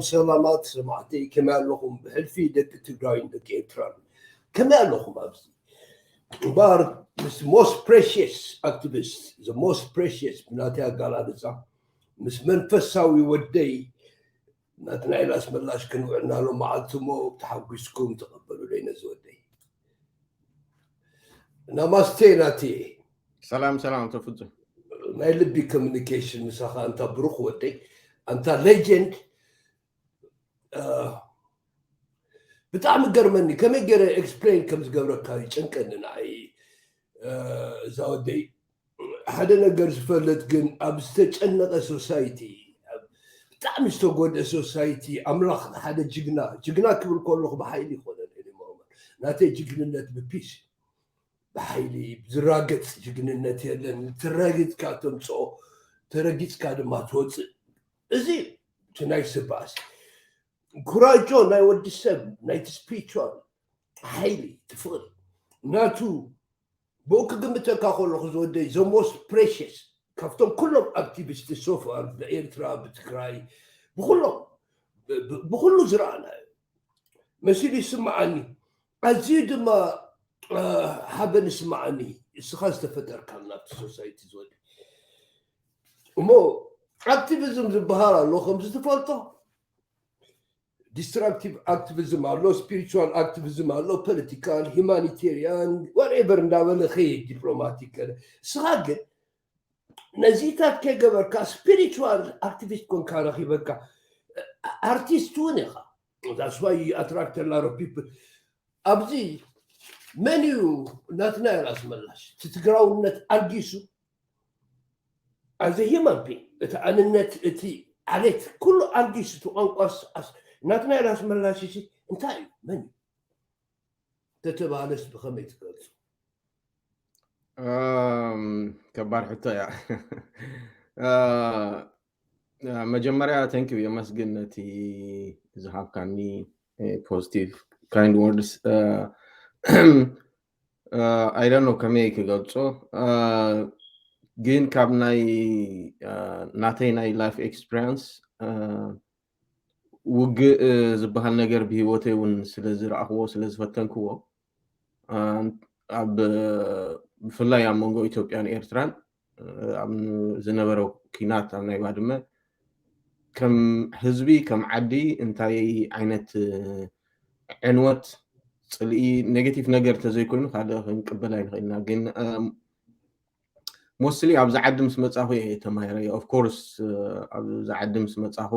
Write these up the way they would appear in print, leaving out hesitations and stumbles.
سلامات سمعتي كما لهم بحلفي دك تقراين دك إيرتران كما لهم أبزي بار the most precious activist the most precious بناتي قال هذا مس منفساوي ودي ناتنا إلى اسم الله شكنوا عنا له معلتمو تحقسكم تقبلوا لينا زودي نماستي ناتي سلام تفضل ما يلبي كوميونيكيشن مساخة أنت بروح ودي أنت ليجند بتعمل قرمني كم يقدر اكسبلين كم زقبرك هاي چنكن ناي زودي حدا نقر فلت جن ابستج انق سوسايتي بتعمل استوغود سوسايتي املاخ حدا جقنا كبر كله بحيلي خذ اللي ما ناتي جقننت ببيس بحيلي بزراقت جقننت يلن تراقت كاتم صو تراقت كاد ما توص ازي تناي سباس كراجو ناي ودي سب ناي سبيتشوال حيلي تفضل ناتو بوك قمت كاخول خزودي ذا موست بريشيس كفتم كلهم اكتيفيست سوفر بإيرترا بتكراي بخلو زرعنا مسيلي سمعني ازيد ما حابة نسمعني استخاص تفتر كان نفس سوسايتي زودي ومو اكتيفيزم زبهارا لو خمس تفلطه destructive activism allo spiritual activism allo political humanitarian whatever ndawel khey diplomatic sage نزيتات كجبر كا spiritual activist كون كارا خيبكا artist ونخا that's why you attract a lot of people abzi menu ناتنا اسم الله تتقراو نت ارجيسو as a human being انت تي عليك كل ارجيسو انقص ناتنا راس ملاشي انتاي من تتبالس بخميت قلت كبار حتى يا مجمريا ثانك يو يا مسجنتي ذهب كاني positive kind words I don't know كمي كغلصو جين كابناي ناتي ناي لايف اكسبيرينس وج زبهال ነገር بهيوتي ون ስለዝረአኽዎ ስለዝፈተንክዎ ኣብ ብፍላይ ኣብ መንጎ ኢትዮጵያን ኤርትራን ኣብ ዝነበረው ኩናት ኣብ ናይ ባድመ ከም ህዝቢ ከም ዓዲ እንታይ ዓይነት ዕንወት ፅልኢ ኔጌቲቭ ነገር ተዘይኮይኑ ካልእ ክንቅበል ኣይንኽእልና ግን mostly ኣብ ዝዓዲ ምስ መጻኹ ተማሂረ of course ኣብ ዝዓዲ ምስ መጻኹ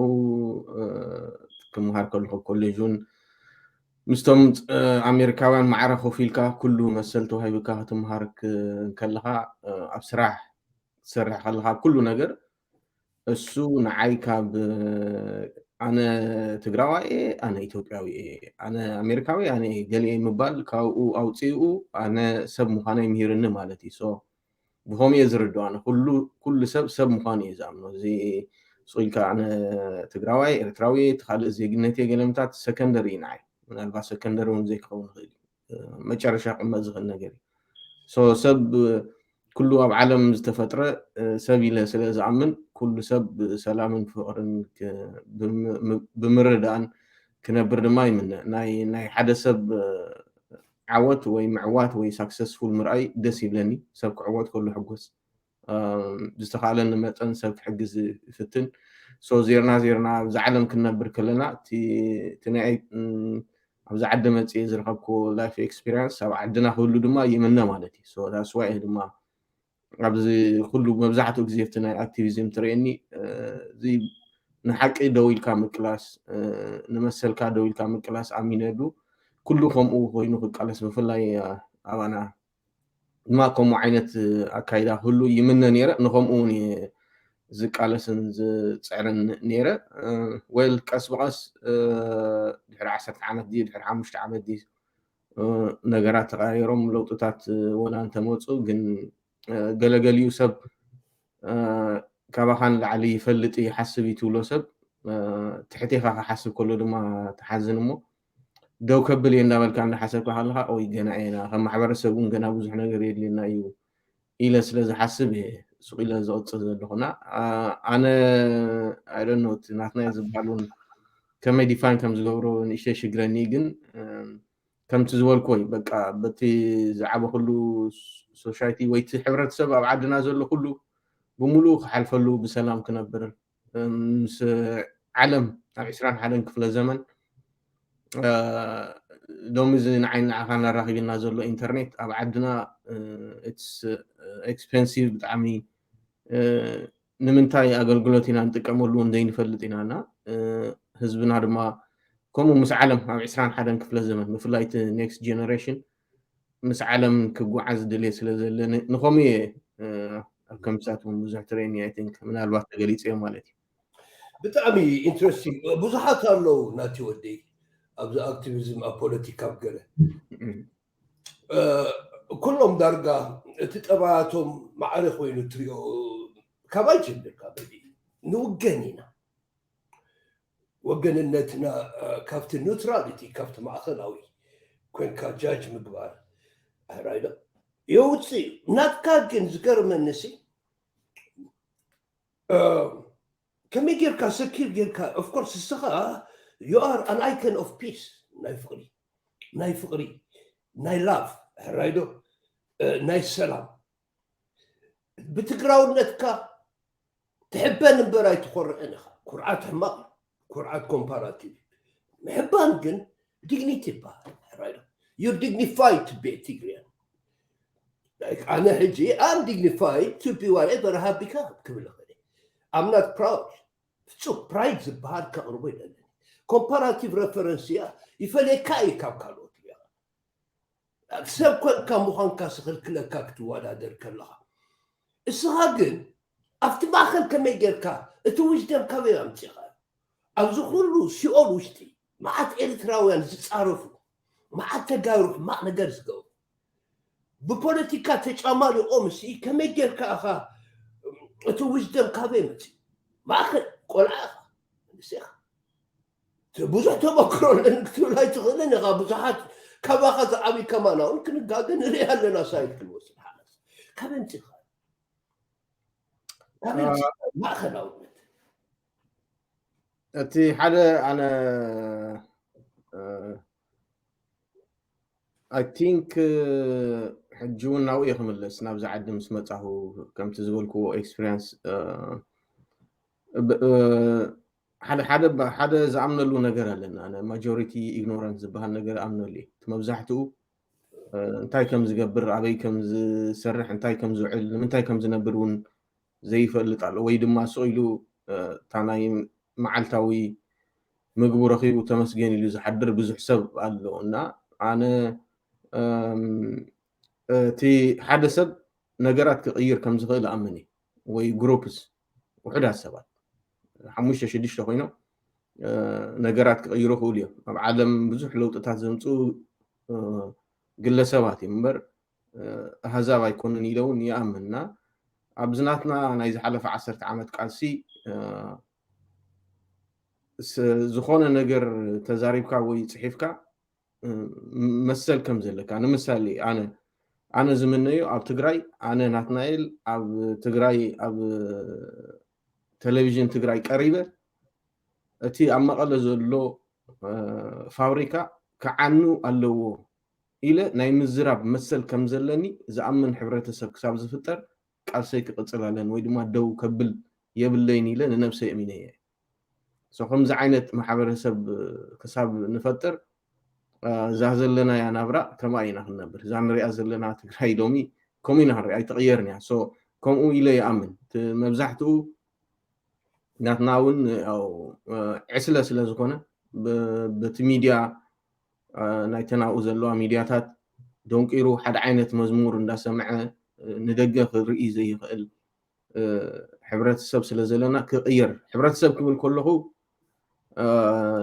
كمهار كله كوليجون مستم أمريكاوان معرخو فيلكا كله مسلتو هاي بكا تمهارك كلها أبسراح سرح خلها كله نجر السو نعايكا أنا تجراوي أنا إثيوبياوي أنا أمريكاوي أنا قالي مبال كاو أو تيو أنا سب مخاني مهيرن مالتي سو بهم يزردوا أنا كل سب مخاني يزامنو زي سويلكا أنا تجراوي إرتراوي تخلي زي جنتي جلمتات سكندري ناي من البا سكندري ونزي كون غيري ما تعرف شاق مزغ النجري سو سب كله أب عالم استفترة سبي له سلا زعمن كل سب سلام فقرن بمردان كنا برماي من ناي حدا سب عوات وي معوات وي سكسسفول مرأي دسي لني سب عوات كله حقوس بستخالن متن سب حجز فتن سو زيرنا زعلم كنا بركلنا تنعي أبز عدم تيز رقبكو لايف إكسبيرينس أو عدنا كله دما يمنا مالتي سو that's why دما أبز كله مبزعته جزيف تنعي أكتيفيزم تريني زي نحكي دويل كامل كلاس نمثل كدويل كامل كلاس أمينادو كلكم وينو كلاس بفلاي أنا ما كم عينة أكيدا كله يمنا نيرة نقوم أوني زقالسن صعرن نيره ويل كاسبقاس دحر 10 عامات دي دحر 5 عامات دي ነገራት ተቃይሮም ለውጥታት ወላ እንተ መጹ ግን ገለገሊዩ ሰብ ካባኻን ላዕሊ ይፈልጥ ይሓስብ ይትብሎ ሰብ ትሕቲኻ ክሓስብ ከሎ ድማ ተሓዝን እሞ ደው ከብል እንዳበልካ እንዳሓሰብካ ካለኻ ኦይ ገና ኢና ከም ማሕበረሰብ እውን ገና ብዙሕ ነገር የድልየና እዩ ኢለ ስለዝሓስብ سقيلة زوت لهنا أنا I don't know نحن يزبالون كم يدفعن كم زغورو نشتى شجراني جن كم تزول كوي بقى بتي زعبه كله سوشايتي ويت حبرت سبب عدنا زول كله بملو حلفلو بسلام كنبر مس علم عشران حالن كفل زمن دوم زين عين عخان راخينا زول إنترنت أب عدنا it's expensive بتعمي نمنتاي أقلقلوتنا نتكملو ندين فلتنا أنا حزبنا دما كومو مس عالم أب عشران حالن كفل زمن مفلايت next generation مس عالم كقعز دليل سلازل نخومي كم ساعتهم بزح تريني I think من الوقت قليت إيه مالتي بتعمي interesting بزحات هالو ناتي ودي أبدا activism أبوليتيكا بقرة كلهم درجة تتبعاتهم معرخ وين تريو كباي جنبك كابدي نوجنينا وجننتنا كافت النيوتراليتي كافت معخلاوي كون كجاج مقبار هرايدا يوتسي نات كاجن زقر من نسي كم يجير كا سكير جير كا of course السخاء you are an icon of peace ناي فقري ناي لاف هرايدو ناي سلام بتقراو نتكا تحبان براي تقرأ انخا كرعات حماق كرعات كومباراتيف محبان جن dignity با هرايدو you're dignified to be Tigrian like أنا حجي I'm dignified to be whatever I have become كمل خلي I'm not proud so pride زبهار كأروي لنا comparative reference يفلي كاي كابكالوت يا أكسب كم مخان كاسخل كلا كاكتو ولا در كلها السهاجن أفتباخل كم يجركا اتوجدم كبير أمتيخا أبزخلو سيول وشتي ما عاد إرتراويان زتصارفو ما عاد تجارب ما نقدر جو ببوليتيكا تجمالي أمسي كم يجركا أخا اتوجدم كبير ما أخذ قلعة نسيخ بزح تبكرون إنك تقول تغلين غا بزحات كما خذ عمي كمان ممكن قاعدين نريها لنا سايد كل وسط حالس كم انتخاب ما خلوا أتي حدا أنا I think حجون ناوي خملس نابز عد مسمته كم تزولكو experience حدا زعمنا له نجار لنا أنا majority ignorance زبها النجار أمنا لي مبزحته انتاي كم زقبر عبي كم سرح انتاي كم زعل انتاي كم زنبرون زي فلت على ويد ما سئلو تاناي معلتاوي مقبو رخيب وتمسجين اللي زحدر بزح سب قالو إنه أنا تي حدا سب نجارات كغير كم زغيل أمني وي جروبس وحدا السبات حموشة شديش تخينه نجارات كغيره خوليا عالم بزح لو تتعزمتو قل سباتي مبر هذا يكون يلون يأمننا أبزناتنا أنا إذا حلف 10 عامات قاسي زخونة نجر تزاريبك ويصحيفك مسل كم زلك أنا مثالي أنا زمنيو أب تجراي أنا ناتنايل أب تجراي أب تلفزيون تجراي قريبة أتي أما قال زلو فابريكا كعنو اللو إلى ناي مزراب مسل كم زلني زأمن حبرتسب كساب زفتر قال سيك قصل على ويد ما دو كبل يبلين إلى نفسه أمينية سو خمس عينت محبرتسب كساب نفتر زازلنا يا نبرة كما أينا خنبر زانري أزلنا تغري دومي كومينا هري أي تغيرني سو كومو إلى يأمن مبزحتو ناتناون أو عسلة سلازكونا بتميديا نايتنا أوزلوا ميدياتات دونك إيرو حد عينت مزمور ندا سمع ندقق الرئي زي خل حبرات السب سلازلنا كغير حبرات السب كبل كله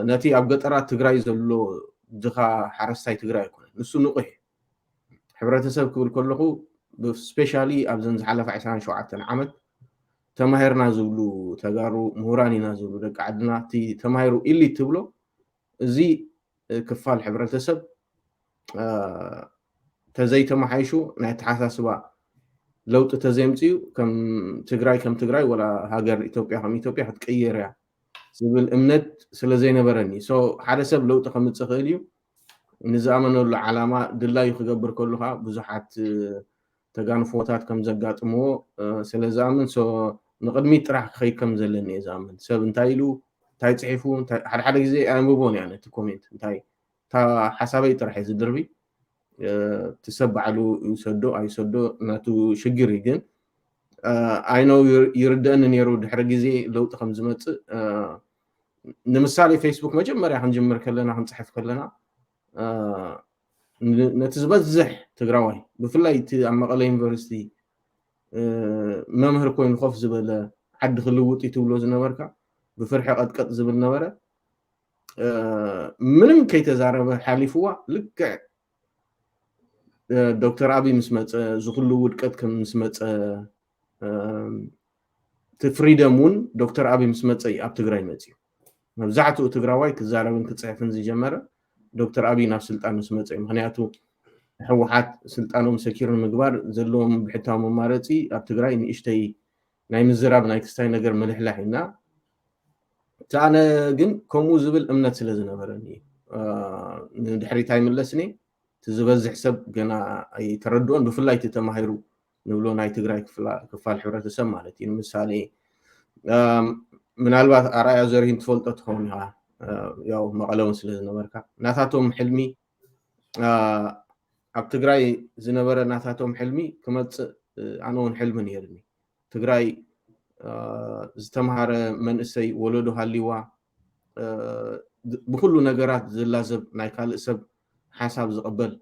ناتي أبقطرات تغراي زلو دخا حرستاي تغراي يكون نسو نقح حبرات السب كبل كله سبيشالي أبزن زحلف 27 عامت تماهرنا زبلو تغارو مهراني نازلو دق عدنا تي تماهرو إلي تبلو زي كفال حبرات السب تزي تمحيشو ناي تحاسسبا لوط تزيمتيو كم تግራይ ولا هاجر إثيوبيا كم إثيوبيا هتقير يا زبل እምነት ስለ ዘይነበረኒ ሶ ሓደ ሰብ ለውጢ ከምፅእ ክእል እዩ ንዝኣመነሉ ዓላማ ድላዩ ክገብር ከሉካ ብዙሓት ተጋንፎታት ከም ዘጋጥምዎ ስለ ዝኣምን ሶ ንቅድሚት ጥራሕ ክኸይድ ከም ዘለኒ እየ ዝኣምን ሰብ እንታይ ኢሉ እንታይ ፅሒፉ ሓደ ግዜ ኣንብቦን እያ ነቲ ኮሜንት እንታይ እታ ሓሳበይ ጥራሕ እየ ዝድርቢ እቲ ሰብ ባዕሉ ይውሰዶ ኣይሰዶ ናቱ ሽግር እዩ ግን ኣይኖ ይርድአኒ ነይሩ ድሕሪ ግዜ ለውጢ ከም ዝመፅእ ንምሳሌ ፌስቡክ መጀመርያ ክንጅምር ከለና ክንፅሕፍ ከለና ነቲ ዝበዝሕ ትግራዋይ ብፍላይ እቲ ኣብ መቐለ ዩኒቨርሲቲ መምህር ኮይኑ ኮፍ ዝበለ ዓዲ ክልውጥ እዩ ትብሎ ዝነበርካ ብፍርሒ ቀጥቀጥ ዝብል ነበረ ምንም ከይተዛረበ ሓሊፍዋ ልክዕ ዶክተር አብይ ምስ መፀ ዝኩሉ ውድቀት ከም ምስ መፀ ፍሪደም እውን ዶክተር አብይ ምስ መፀ ኣብ ትግራይ መፅዩ መብዛሕትኡ ትግራዋይ ክዛረብን ክፅሕፍን ዝጀመረ ዶክተር አብይ ናብ ስልጣን ምስ መፀ ምክንያቱ ሕወሓት ስልጣኖም ሰኪር ምግባር ዘለዎም ብሕታዊ መማረፂ ኣብ ትግራይ ንእሽተይ ናይ ምዝራብ ናይ ክስታይ ነገር መልሕላሕ ኢና ታነ ግን ከምኡ ዝብል እምነት ስለ ዝነበረኒ ንድሕሪት ኣይምለስኒ ትዝበዝሕ ሰብ ገና ኣይተረድኦን ብፍላይ ተማሂሩ ንብሎ ናይ ትግራይ ክፋል ሕብረተሰብ ማለት እዩ ምሳሌ ምናልባት ኣርኣያ ዘርሂን ትፈልጦ ትኸውን ኢኻ ያው መቐለውን ስለ ዝነበርካ ናታቶም ሕልሚ ኣብ ትግራይ ዝነበረ ናታቶም ሕልሚ ክመፅእ ኣነ እውን ሕልሚ ነይርኒ ትግራይ ዝተምሃረ መንእሰይ ወለዶ ሃሊዋ ብኩሉ ነገራት ዝላዘብ ናይ ካልእ ሰብ ሓሳብ ዝቕበል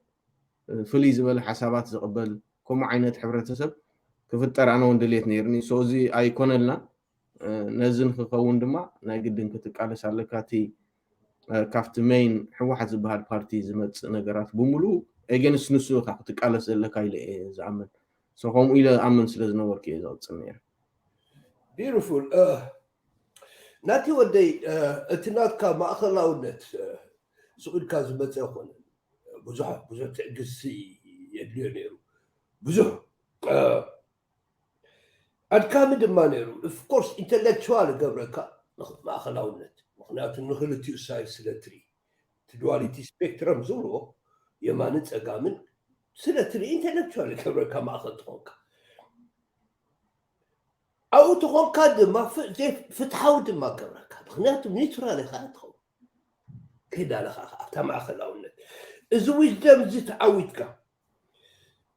ፍልይ ዝበለ ሓሳባት ዝቕበል ከምኡ ዓይነት ሕብረተሰብ ክፍጠር ኣነ እውን ድሌት ነይርኒ ሶ እዚ ኣይኮነልና ነዚ ንክኸውን ድማ ናይ ግድን ክትቃለስ ኣለካ እቲ ካብቲ ሜይን ሕወሓት ዝበሃል ፓርቲ ዝመፅእ ነገራት ብምሉእ ኤገንስ ንሱ ኢኻ ክትቃለስ ዘለካ ኢለ እየ ዝኣምን ሶ ከምኡ ኢለ ኣምን ስለ ዝነበርኩ እየ ዝቕፅል ነይረ ቢዩቲፉል ናቲ ወደይ እቲ ናትካ ማእኸላውነት ስቑድካ ዝመፀ ይኮነ ብዙሕ ትዕግስቲ የድልዮ ነይሩ ብዙሕ ኣድካሚ ድማ ነይሩ ኦፍኮርስ ኢንተሌክቹዋል ገብረካ ማእኸላውነት ምክንያቱ ንክልቲኡ ሳይድ ስለ ትርኢ ትድዋሊቲ ስፔክትረም ዝብልዎ የማንን ፀጋምን ስለ ትርኢ ኢንተሌክቹዋል ገብረካ ማእኸል ትኾንካ ኣብኡ ትኾንካ ድማ ፍትሓዊ ድማ ገብረካ ምክንያቱ ኒውትራል ኢኻ ትኸውን ከይዳለኻ ኣብታ ማእኸላውነት እዚ ዊዝደም እዚ ተዓዊትካ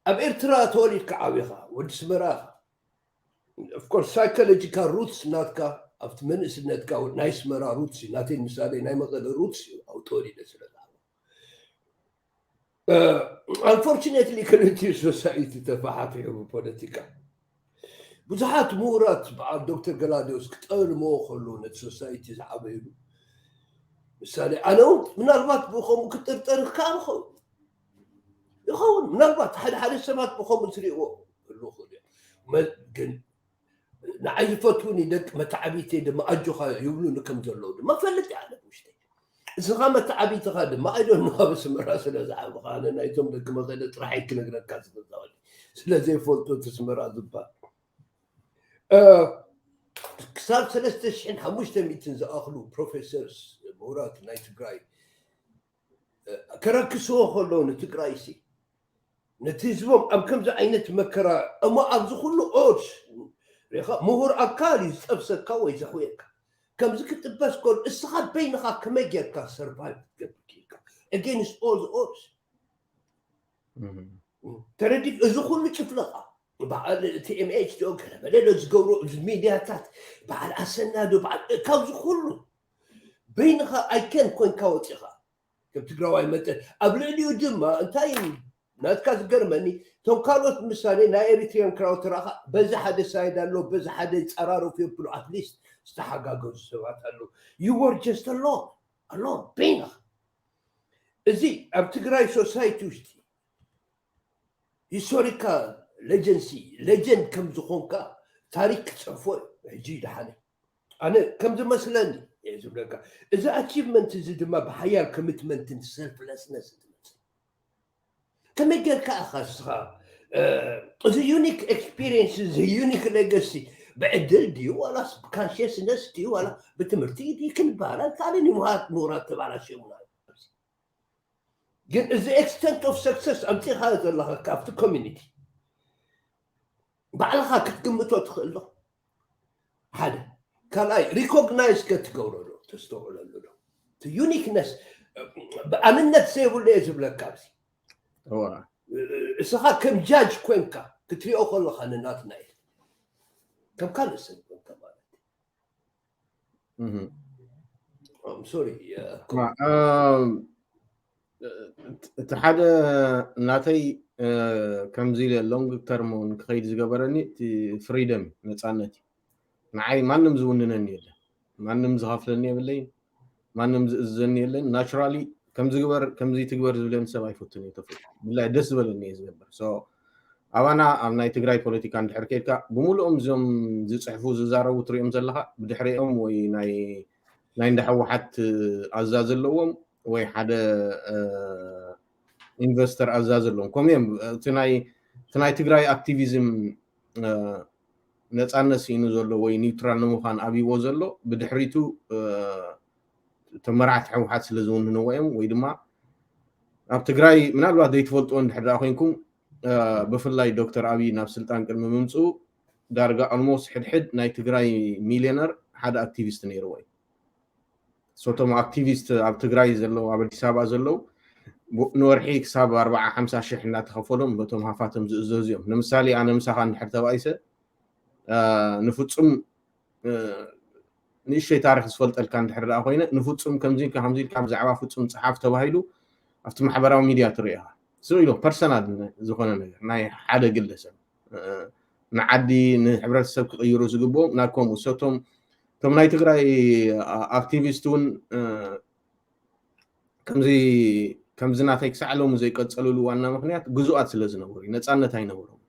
ኣብ ኤርትራ ተወሊድካ ዓብኻ ወዲ ስመራ ኦፍኮርስ ሳይኮሎጂካል ሩትስ ናትካ ኣብቲ መንእስነትካ ናይ ስመራ ሩትስ እዩ ናተይ ምሳሌ ናይ መቐለ ሩትስ እዩ ኣብኡ ተወሊደ ስለ አንፎርቹኔትሊ ክልቲኡ ሶሳይቲ ተፋሓፊሑ ብፖለቲካ ብዙሓት ምሁራት በዓል ዶክተር ገላዲዮስ ክጠልምዎ ከሉ ነቲ ሶሳይቲ ዝዓበይሉ ምሳሌ ኣነ እውን ምናልባት ብከምኡ ክጥርጠር ከዓ ይኸውን ምናልባት ሓደ ሰባት ብከምኡ ዝሪእዎ ክህሉ ክእሉ ግን ንዓይ ዝፈትውኒ ደቂ መታዓቢተይ ድማ ኣጆኻ ይብሉኒ ከም ዘለዉ ድማ ፈልጥ ኣነ ውሽተይ እስኻ መታዓቢትኻ ድማ ኣይዶን ኣብ ስመራ ስለ ዝዓብኻ ኣነ ናይቶም ደቂ መቐለ ጥራሕይ ክነግረካ ዝገዛወኒ ስለዘይፈልጦ እቲ ስመራ ዝበሃል ክሳብ 3500 ዝኣኽሉ ፕሮፌሰርስ ምሁራት ናይ ትግራይ ከረክስዎ ከለዉ ንትግራይ ሲ ነቲ ህዝቦም ኣብ ከምዚ ዓይነት መከራ እሞ ኣብዚ ኩሉ ኦድስ ምሁር ኣካል እዩ ዝጠብሰካ ወይ ዘኽውየካ ከምዚ ክጥበስ ከሎ እስኻ በይንኻ ከመይ ጌርካ ሰርቫይቭ ትገብር ክኢልካ against all the odds ተረዲፍ እዚ ኩሉ ጭፍለቓ በዓል TMH ዶ ገለመለ ዝገብሩ ሚድያታት በዓል ኣሰናዶ በዓል ካብዚ ኩሉ በይንኻ ኣይከን ኮንካ ወፂኻ ከም ትግራዋይ መጠን ኣብ ልዕሊኡ ድማ እንታይ ናትካ ዝገርመኒ ቶም ካልኦት ምሳሌ ናይ ኤሪትሪያን ክራውተራኻ በዚ ሓደ ሳይድ ኣሎ በዚ ሓደ ፀራርፉ የብሉ ኣትሊስት ዝተሓጋገዙ ሰባት ኣሎ you were just alone በይንኻ እዚ ኣብ ትግራይ ሶሳይቲ ውሽጢ ሂስቶሪካል ሌጀንድ ከም ዝኾንካ ታሪክ ክፅሕፎ ሕጂ ድሓነ ኣነ ከም ዝመስለኒ እየ ዝብለካ እዚ ኣቺቭመንት እዚ ድማ ብሓያል ኮሚትመንትን ሰልፍለስነስ ትመፅእ ከመይ ጌርካ ኢኻ እስኻ the unique experiences, the unique legacy بعدل دي ولا consciousness دي ولا بتمرتي دي كل بارا كان مرتب على شيء مناسب. the extent of success أمتي هذا الله كافت community بعلها كتقمتوا تدخل له هذا كلاي recognize كتقولوا له تستوعبوا له the uniqueness أمنت سيبوا لي يجيب لك كابسي هو إسها كم جاج كوينكا كتري أقول لك أنا نات نايل كم كان السنة كوينكا مالتي I'm sorry اتحاد ناتي كم زي اللونج تيرم كخيد زغبرني فريدم نصانتي معي مانم زوننني يله مانم زغفلني يبلين مانم زني يله ناتشرالي كم زي تغبر زبلن سباي فوتني تفضل بالله دس بلني زغبر سو أنا أم ناي تجري بوليتيك عند حركتك بمولهم زم زصحفوا ززاروا تريهم زلها بدحريهم وي ناي ندحو حتى أزاز اللوم وي حدا إنفستر أزاز اللوم كميم تناي تجري أكتيفيزم نتعنس إنه زلوا وي نيوترال نموخان أبي وزلوا بدحريتو تمرعت حو حتى لزون من ويم ويدما أب تجري من الوقت يتفولت عند حدا أخوينكم بفلاي دكتور أبي نفس سلطان كلمة ممسو دارجة almost حد ناي تجري مليونير حدا أكتيفيست نيروي صوتهم أكتيفيست أب تجري زلوا أب الحساب زلوا نورحيك ساب 4-5 شح لا تخفلهم بتوم هفاتهم زوزيهم لمثالي أنا مسخان حتى وايسة نفوتهم نيش تاريخ سفلت الكان تحرر أخوينا نفوتهم كم زين كام زعوا فوتهم صحافة تباهيلو أفتح محبرة ميديا تريها سويلو بيرسونال زخونه نجر ناي حدا قلسه نعدي نحبرت السب كغيرو زغبو ناكم وسوتهم توم ناي تግራይ اكتيفيستون كمزي ناتي كسعلهم زي قصلوا وانا مخنيات غزوات ስለዝነበሩ ነፃነት አይነበሩም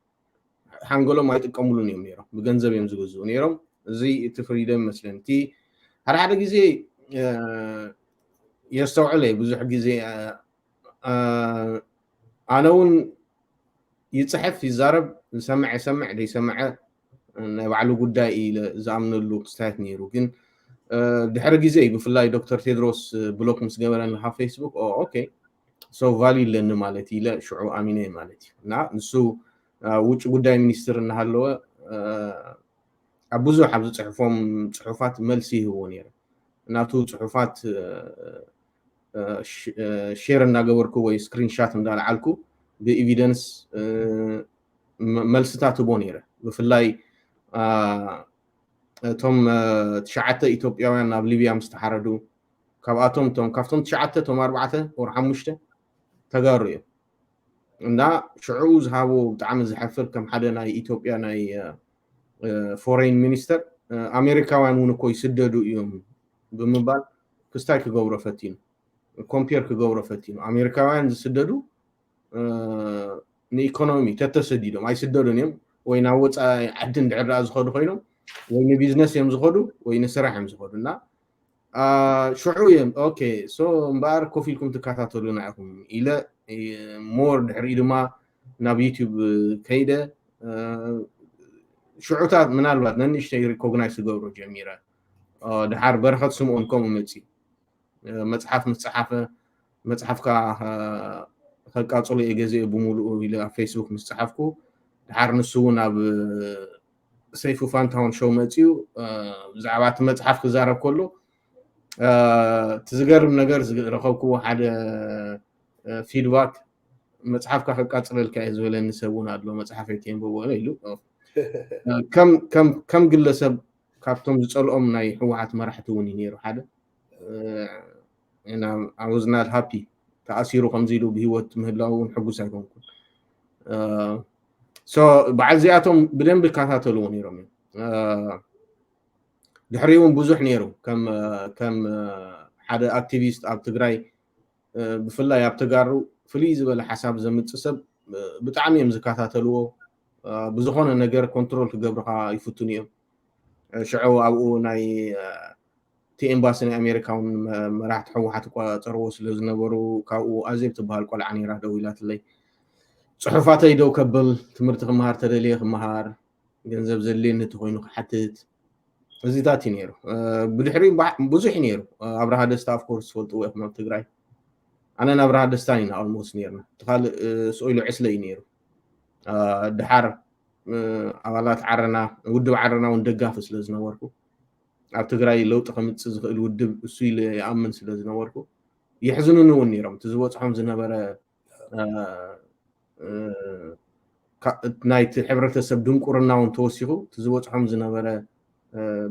ሓንገሎም አይጥቀሙሉን እዮም ነይሮም በገንዘብ እዮም ዝግዙ ነይሮም እዚ እቲ ፍሪደም መስለን እቲ ሓደ ግዜ የስተውዕለ ብዙሕ ግዜ أنا يتصحف يزارب يسمع دي سمع بعلو قداي إلى زامن اللو كستات نيرو كن دحرق زي بفلاي دكتور تيدروس بلوك مسجبران لها فيسبوك أوكي سو فالي لأنه مالتي لا شعو آمينة مالتي نا نسو وش قداي منيستر إنها اللو أبوزو حبز صحفهم صحفات ملسي هو نيرو ناتو صحفات شير እናገበርኩ ወይ ስክሪን ሻት እንዳልዓልኩ በኤቪደንስ መልስታት ቦ ነይረ ብፍላይ ቶም ትሽዓተ ኢትዮጵያውያን ናብ ሊብያ ምስተሓረዱ ካብኣቶም ካብቶም ትሽዓተ ቶም 4 ወር 5 ተጋሩ እዮም እና ሽዑ ዝሃቦ ብጣዕሚ ዝሐፍር ከም ሓደ ናይ ኢትዮጵያ ናይ ፎሬን ሚኒስተር ኣሜሪካውያን እውን እኮ ይስደዱ እዮም ብምባል ክስታይ ክገብሮ ፈቲኑ ኮምፒር ክገብሮ ፈቲኑ ኣሜሪካውያን ዝስደዱ ንኢኮኖሚ ተተሰዲዶም ኣይስደዱን እዮም ወይ ናብ ወፃኢ ዓዲ እንድዕራ ዝኸዱ ኮይኖም ወይ ንቢዝነስ እዮም ዝኸዱ ወይ ንስራሕ እዮም ዝኸዱ እና ሽዑ እዮም ኦኬ ሶ እምበር ኮፍ ኢልኩም ትከታተሉና ኢኹም ኢለ ሞር ድሕሪ ድማ ናብ ዩቲዩብ ከይደ ሽዑታት ምናልባት ነንእሽተይ ሪኮግናይዝ ዝገብሮ ጀሚረ ድሓር በረኸት ስምዖን ከምኡ መፂ መጽሐፍ መጽሐፍካ ከቃጽሎ የገዜ በሙሉ ኢለ ፌስቡክ መጽሐፍኩ ድሓር ንሱ ናብ ሰይፉ ፋንታውን ሾው መፂው ብዛዕባ መጽሐፍ ክዛረብ ከሎ ትዝገርም ነገር ረኸብኩ ሓደ ፊድባክ መጽሐፍካ ከቃጽለልካ ዝብለኒ ሰቡን ኣሎ መጽሐፈይ ተንብቦ ኢሉ ከም ግለሰብ ካብቶም ዝጸልኦም ናይ ሕወሓት መራሕቲ እውን ነይሩ ሓደ እና I was not happy ተኣሲሩ ከምዚሉ ብህይወት ምህላውን ሕጉስ ኣይኮንኩን ሶ ባዕዚኣቶም ብደንብ ይከታተልዎ ነይሮም ድሕሪውን ብዙሕ ነይሩ ከም ሓደ ኣክቲቪስት ኣብ ትግራይ ብፍላይ ኣብ ተጋሩ ፍልይ ዝበለ ሓሳብ ዘምጽእ ሰብ ብጣዕሚ እዮም ዝከታተልዎ ብዝኾነ ነገር ኮንትሮል ክገብርካ ይፍቱን እዮም ሽዑ ኣብኡ ናይ ኤምባሲ ናይ ኣሜሪካውን መራሕቲ ሕወሓት ቆፀርዎ ስለ ዝነበሩ ካብኡ ኣዜብ ትበሃል ቆልዓ ነይራ ደው ኢላትለይ صحفاتي يدو كبل تمرت خمهار تدلي خمهار جنزب زلين تخوينو حتت زيتاتي نيرو بدحري بزح نيرو ابراها دستا اوف كورس فولتو احمد تግራይ انا نبرها دستاني اولموست نيرنا تخال سويلو عسلي نيرو دحار አባላት ዓረና ውድብ ዓረና ወንደጋፍ ስለ ዝነበርኩ ኣብ ትግራይ ለውጥ ከምፅእ ዝኽእል ውድብ እሱ ኢለ ይኣምን ስለ ዝነበርኩ ይሕዝኑን እውን ነይሮም እቲ ዝበፅሖም ዝነበረ ናይቲ ሕብረተሰብ ድንቁርና እውን ተወሲኹ እቲ ዝበፅሖም ዝነበረ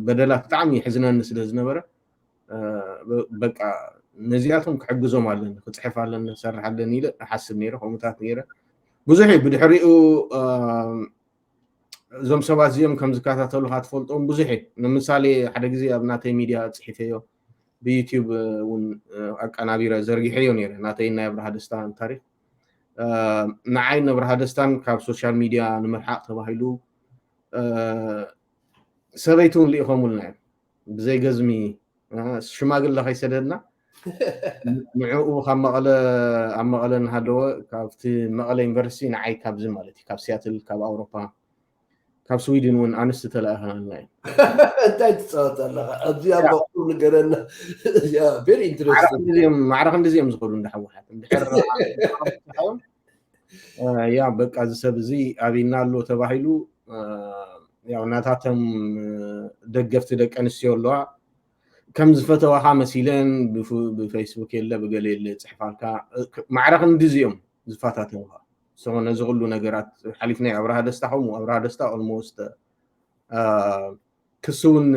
በደላት ብጣዕሚ ይሕዝነኒ ስለ ዝነበረ በቃ ነዚኣቶም ክሕግዞም ኣለኒ ክፅሕፍ ኣለኒ ክሰርሕ ኣለኒ ኢለ ሓስብ ነይረ ከምኡታት ነይረ ብዙሕ ብድሕሪኡ እዞም ሰባት እዚኦም ከም ዝከታተሉ ክትፈልጦም ብዙሕ ንምሳሌ ሓደ ግዜ ኣብ ናተይ ሚድያ ፅሒፈዮ ብዩቲዩብ እውን ኣቀናቢረ ዘርጊሐዮ ነይረ ናተይ ናይ ኣብርሃ ደስታን ታሪክ ንዓይ ኣብርሃ ደስታን ካብ ሶሻል ሚድያ ንምርሓቅ ተባሂሉ ሰበይቱ እውን ልኢኸምሉና እዮም ብዘይ ገዝሚ ሽማግለ ከይሰደድና ንዕኡ ካብ መቐለ ኣብ መቐለ እናሃለወ ካብቲ መቐለ ዩኒቨርሲቲ ንዓይ ካብዚ ማለት እዩ ካብ ሲያትል ካብ ኣውሮፓ ካብ ስዊድን እውን ኣንስቲ ተላእኸናልና እዩ እንታይ ትፃወት ኣለኻ ኣብዚ ኣብ በቁል ንገረና ቬሪ ኢንትረስቲንግ ማዕረኽ እንደዚኦም ዝኸዱ እንዳሓወሓት እንድሕር ያ በቃ እዚ ሰብ እዚ ኣብና ኣሎ ተባሂሉ ያው እናታቶም ደገፍቲ ደቂ ኣንስትዮ ኣለዋ ከም ዝፈተዋኻ መሲለን ብፌስቡክ የለ ብገለ የለ ፅሕፋልካ ማዕረኽ እንደዚኦም ዝፈታተውኻ ሰሆነ ዝغሉ ነገራት ሓሊፍና ኣብርሃ ደስታ ኸሙ ኣብርሃ ደስታ ኦልሞስት ክሱን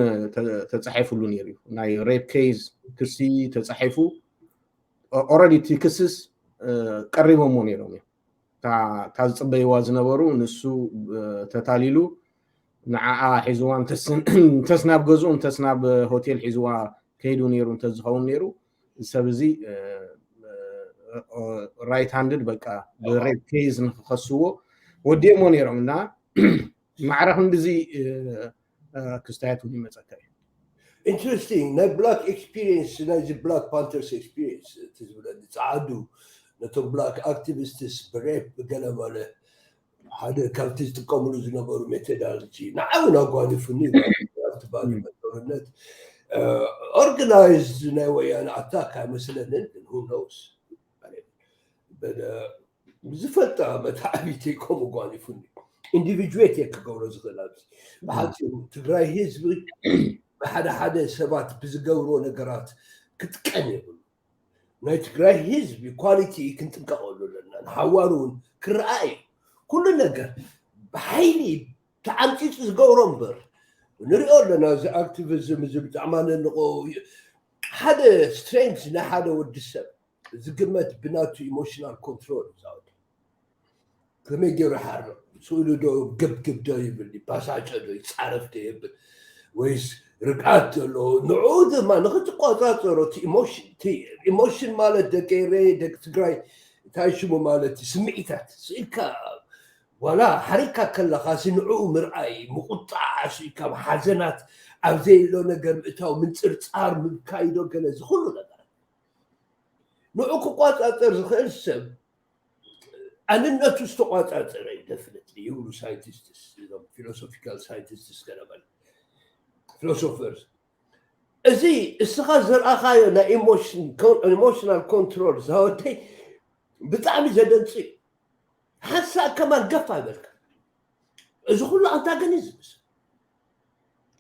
ተጻሒፉሉ ነይሩ ናይ ሬፕ ኬዝ ክሲ ተጻሒፉ ኦሬዲ ትክስስ ቀሪቦም ነይሮም ታ ዝጽበይዋ ዝነበሩ ንሱ ተታሊሉ ንዓኣ ሒዝዋን ተስናብ ገዝኡን ተስናብ ሆቴል ሒዝዋ ከይዱ ነይሩ እንተዝኸውን ነይሩ ሰብ እዚ ራይት ሃንድድ በቃ በሬፕ ኬዝ ንኸስዎ ወዲሞ ነይሮም እና ማዕረኽ እንደዚ ክስታያት እውን ይመፀካ እዩ ኢንትረስቲንግ ናይ ብላክ ኤክስፒሪየንስ ናይ ብላክ ፓንተርስ ኤክስፒሪየንስ ትዝብለኒ ፃዓዱ ነቶም ብላክ ኣክቲቪስትስ ብሬፕ ገለ ማለ ሓደ ካብቲ ዝጥቀምሉ ዝነበሩ ሜቶዶሎጂ ንዓውን ኣጓኒፉኒ ትባሉ መጦርነት ኦርጋናይዝድ ናይ ወያነ ኣታክ ኣይመስለንን ግን ሁ ኖውስ ዝፈልጣ መታዓቢት ይኮም ጓኒፉኒ ኢንዲቪጁዌት ክገብሮ ዝኽእል ኣብዚ ብሓፂሩ ትግራይ ህዝቢ ብሓደ ሓደ ሰባት ብዝገብሮ ነገራት ክትቀን የብሉ ናይ ትግራይ ህዝቢ ኳሊቲ ክንጥንቀቐሉ ኣለና ንሓዋሩ እውን ክረኣዩ ኩሉ ነገር ብሓይሊ ተዓንፂፁ ዝገብሮ እምበር ንሪኦ ኣለና እዚ ኣክቲቪዝም እዚ ብጣዕሚ ኣነንቆ ሓደ ስትሬንግዝ ናይ ሓደ ወዲ ሰብ ዝግመት ብናቱ ኢሞሽናል ኮንትሮል ዛውዲ ከመይ ገይሩ ሓርሎ ስእሉ ዶ ገብገብ ዶ ይብል ባሳጨ ዶ ይፃረፍ ዶ ይብል ወይስ ርግኣት ዘሎ ንዑ ድማ ንኽትቆፃፀሮ ኢሞሽን ማለት ደቀይረ ደቂ ትግራይ እንታይ ሽሙ ማለት ስምዒታት ስኢልካ ዋላ ሓሪካ ከለኻ ንዕኡ ምርኣይ ምቁጣዕ ስኢልካ ሓዘናት ኣብ ዘይሎ ነገር ምእታው ምንፅርፃር ምካይዶ ገለ ዝኩሉ ነገር ንዑ ክቆፃፀር ዝኽእል ሰብ ኣንነቱ ዝተቆፃፀረ እዩ ደፍነትሊ ይብሉ ሳይንቲስትስ ፊሎሶፊካል ሳይንቲስትስ ገለበለ ፊሎሶፈርስ እዚ እስኻ ዘርኣኻዮ ናይ ኢሞሽናል ኮንትሮል ዝሃወደይ ብጣዕሚ ዘደንፂ እዩ ሓሳብ ከማን ገፍ ኣይበልካ እዚ ኩሉ ኣንታጎኒዝም